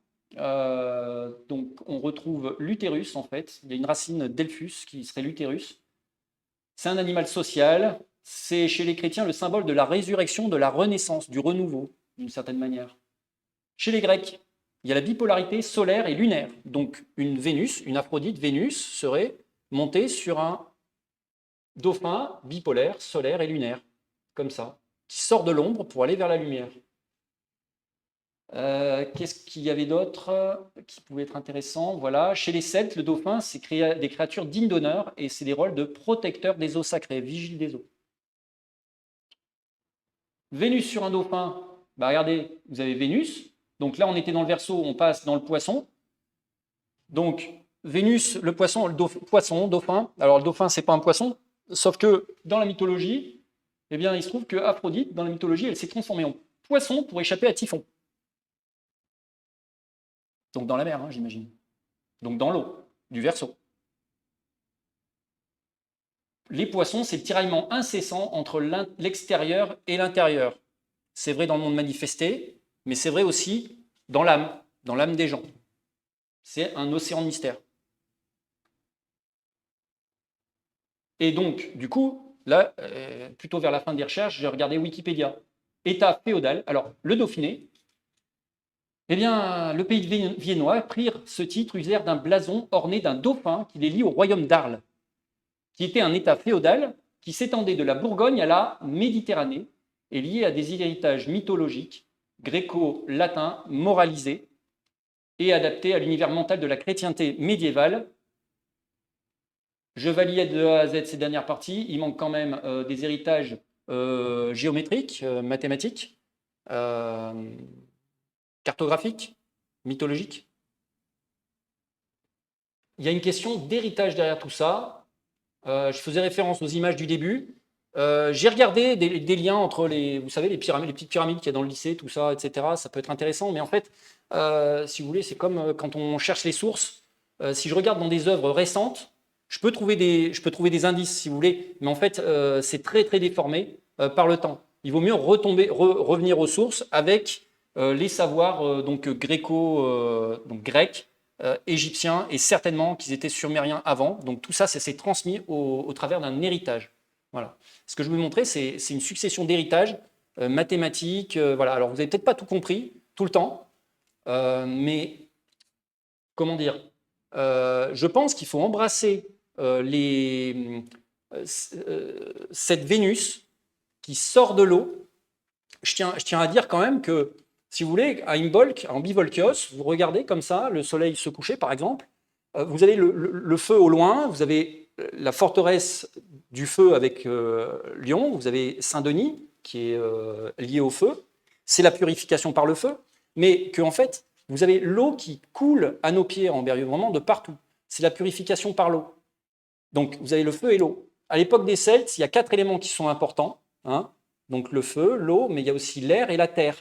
Speaker 1: Donc, on retrouve l'utérus, en fait. Il y a une racine delphus qui serait l'utérus. C'est un animal social. C'est chez les chrétiens le symbole de la résurrection, de la renaissance, du renouveau, d'une certaine manière. Chez les Grecs, il y a la bipolarité solaire et lunaire. Donc, une Vénus, une Aphrodite Vénus, serait montée sur un dauphin bipolaire, solaire et lunaire, comme ça, qui sort de l'ombre pour aller vers la lumière. Qu'est-ce qu'il y avait d'autre qui pouvait être intéressant? Voilà, chez les Celtes, le dauphin, c'est des créatures dignes d'honneur et c'est des rôles de protecteurs des eaux sacrées, vigiles des eaux. Vénus sur un dauphin, bah regardez, vous avez Vénus. Donc là, on était dans le Verseau, on passe dans le Poisson. Donc Vénus, le Poisson, Poisson, dauphin. Alors le dauphin, c'est pas un poisson, sauf que dans la mythologie, eh bien, il se trouve que Aphrodite, dans la mythologie, elle s'est transformée en poisson pour échapper à Typhon. Donc dans la mer, j'imagine. Donc dans l'eau, du Verseau. Les poissons, c'est le tiraillement incessant entre l'extérieur et l'intérieur. C'est vrai dans le monde manifesté, mais c'est vrai aussi dans l'âme des gens. C'est un océan de mystère. Et donc, du coup, là, plutôt vers la fin des recherches, j'ai regardé Wikipédia. État féodal. Alors, le Dauphiné, eh bien, le pays viennois prirent ce titre, usèrent d'un blason orné d'un dauphin qui les lie au royaume d'Arles, qui était un État féodal qui s'étendait de la Bourgogne à la Méditerranée et lié à des héritages mythologiques, gréco-latins, moralisés et adaptés à l'univers mental de la chrétienté médiévale. Je valide de A à Z ces dernières parties. Il manque quand même des héritages géométriques, mathématiques. cartographique, mythologique. Il y a une question d'héritage derrière tout ça. Je faisais référence aux images du début. J'ai regardé des liens entre vous savez, les petites pyramides qu'il y a dans le lycée, tout ça, etc. Ça peut être intéressant, mais en fait, si vous voulez, c'est comme quand on cherche les sources. Si je regarde dans des œuvres récentes, je peux trouver des indices, si vous voulez, mais en fait, c'est très, très déformé par le temps. Il vaut mieux revenir aux sources avec les savoirs donc grecs, égyptiens, et certainement qu'ils étaient sumériens avant. Donc tout ça, c'est transmis au travers d'un héritage. Voilà. Ce que je vais vous montrer, c'est une succession d'héritages mathématiques. Voilà. Alors, vous n'avez peut-être pas tout compris tout le temps, mais comment dire, je pense qu'il faut embrasser cette Vénus qui sort de l'eau. Je tiens à dire quand même que, si vous voulez, à Imbolc, en Bivolkios, vous regardez comme ça, le soleil se coucher par exemple, vous avez le feu au loin, vous avez la forteresse du feu avec Lyon, vous avez Saint-Denis qui est lié au feu, c'est la purification par le feu, mais que en fait, vous avez l'eau qui coule à nos pieds en Berrieux, vraiment de partout. C'est la purification par l'eau. Donc vous avez le feu et l'eau. À l'époque des Celtes, il y a 4 éléments qui sont importants. Hein. Donc le feu, l'eau, mais il y a aussi l'air et la terre.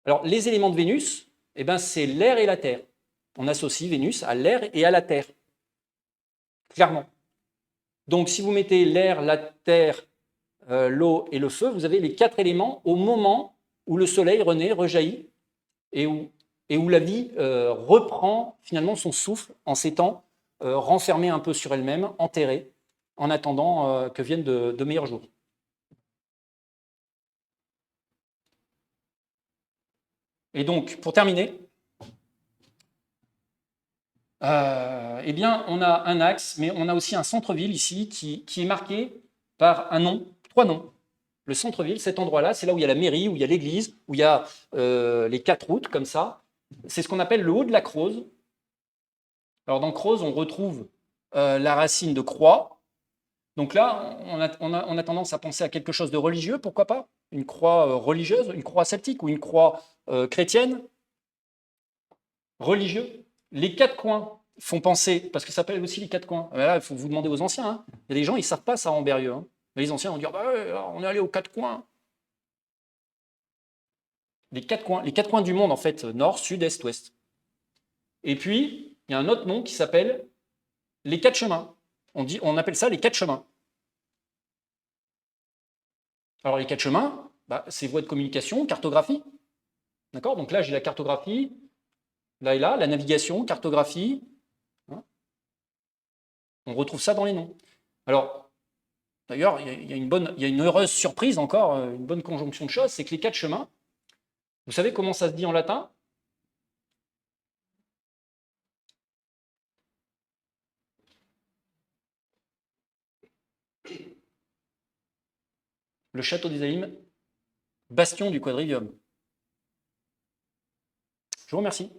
Speaker 1: Alors les éléments de Vénus, eh ben, c'est l'air et la terre. On associe Vénus à l'air et à la terre. Clairement. Donc si vous mettez l'air, la terre, l'eau et le feu, vous avez les 4 éléments au moment où le soleil renaît, rejaillit, et où la vie reprend finalement son souffle en s'étant renfermée un peu sur elle-même, enterrée, en attendant que viennent de meilleurs jours. Et donc, pour terminer, eh bien, on a un axe, mais on a aussi un centre-ville ici qui est marqué par un nom, 3 noms. Le centre-ville, cet endroit-là, c'est là où il y a la mairie, où il y a l'église, où il y a les 4 routes, comme ça. C'est ce qu'on appelle le haut de la Creuse. Alors, dans Creuse, on retrouve la racine de croix. Donc là, on a tendance à penser à quelque chose de religieux, pourquoi pas? Une croix religieuse, une croix celtique ou une croix chrétienne. Religieux. Les 4 coins font penser, parce que ça s'appelle aussi les 4 coins. Là, il faut vous demander aux anciens. Hein. Il y a des gens, ils ne savent pas ça en Berrieux. Hein. Les anciens vont dire, bah ouais, on est allé aux 4 coins. Les 4 coins du monde, en fait, nord, sud, est, ouest. Et puis, il y a un autre nom qui s'appelle les 4 chemins. On appelle ça les 4 chemins. Alors, les 4 chemins, bah, c'est voies de communication, cartographie. D'accord? Donc là, j'ai la cartographie, là et là, la navigation, cartographie. Hein. On retrouve ça dans les noms. Alors, d'ailleurs, il y a une heureuse surprise encore, une bonne conjonction de choses, c'est que les 4 chemins, vous savez comment ça se dit en latin? Le château des Alimes, bastion du quadrivium. Je vous remercie.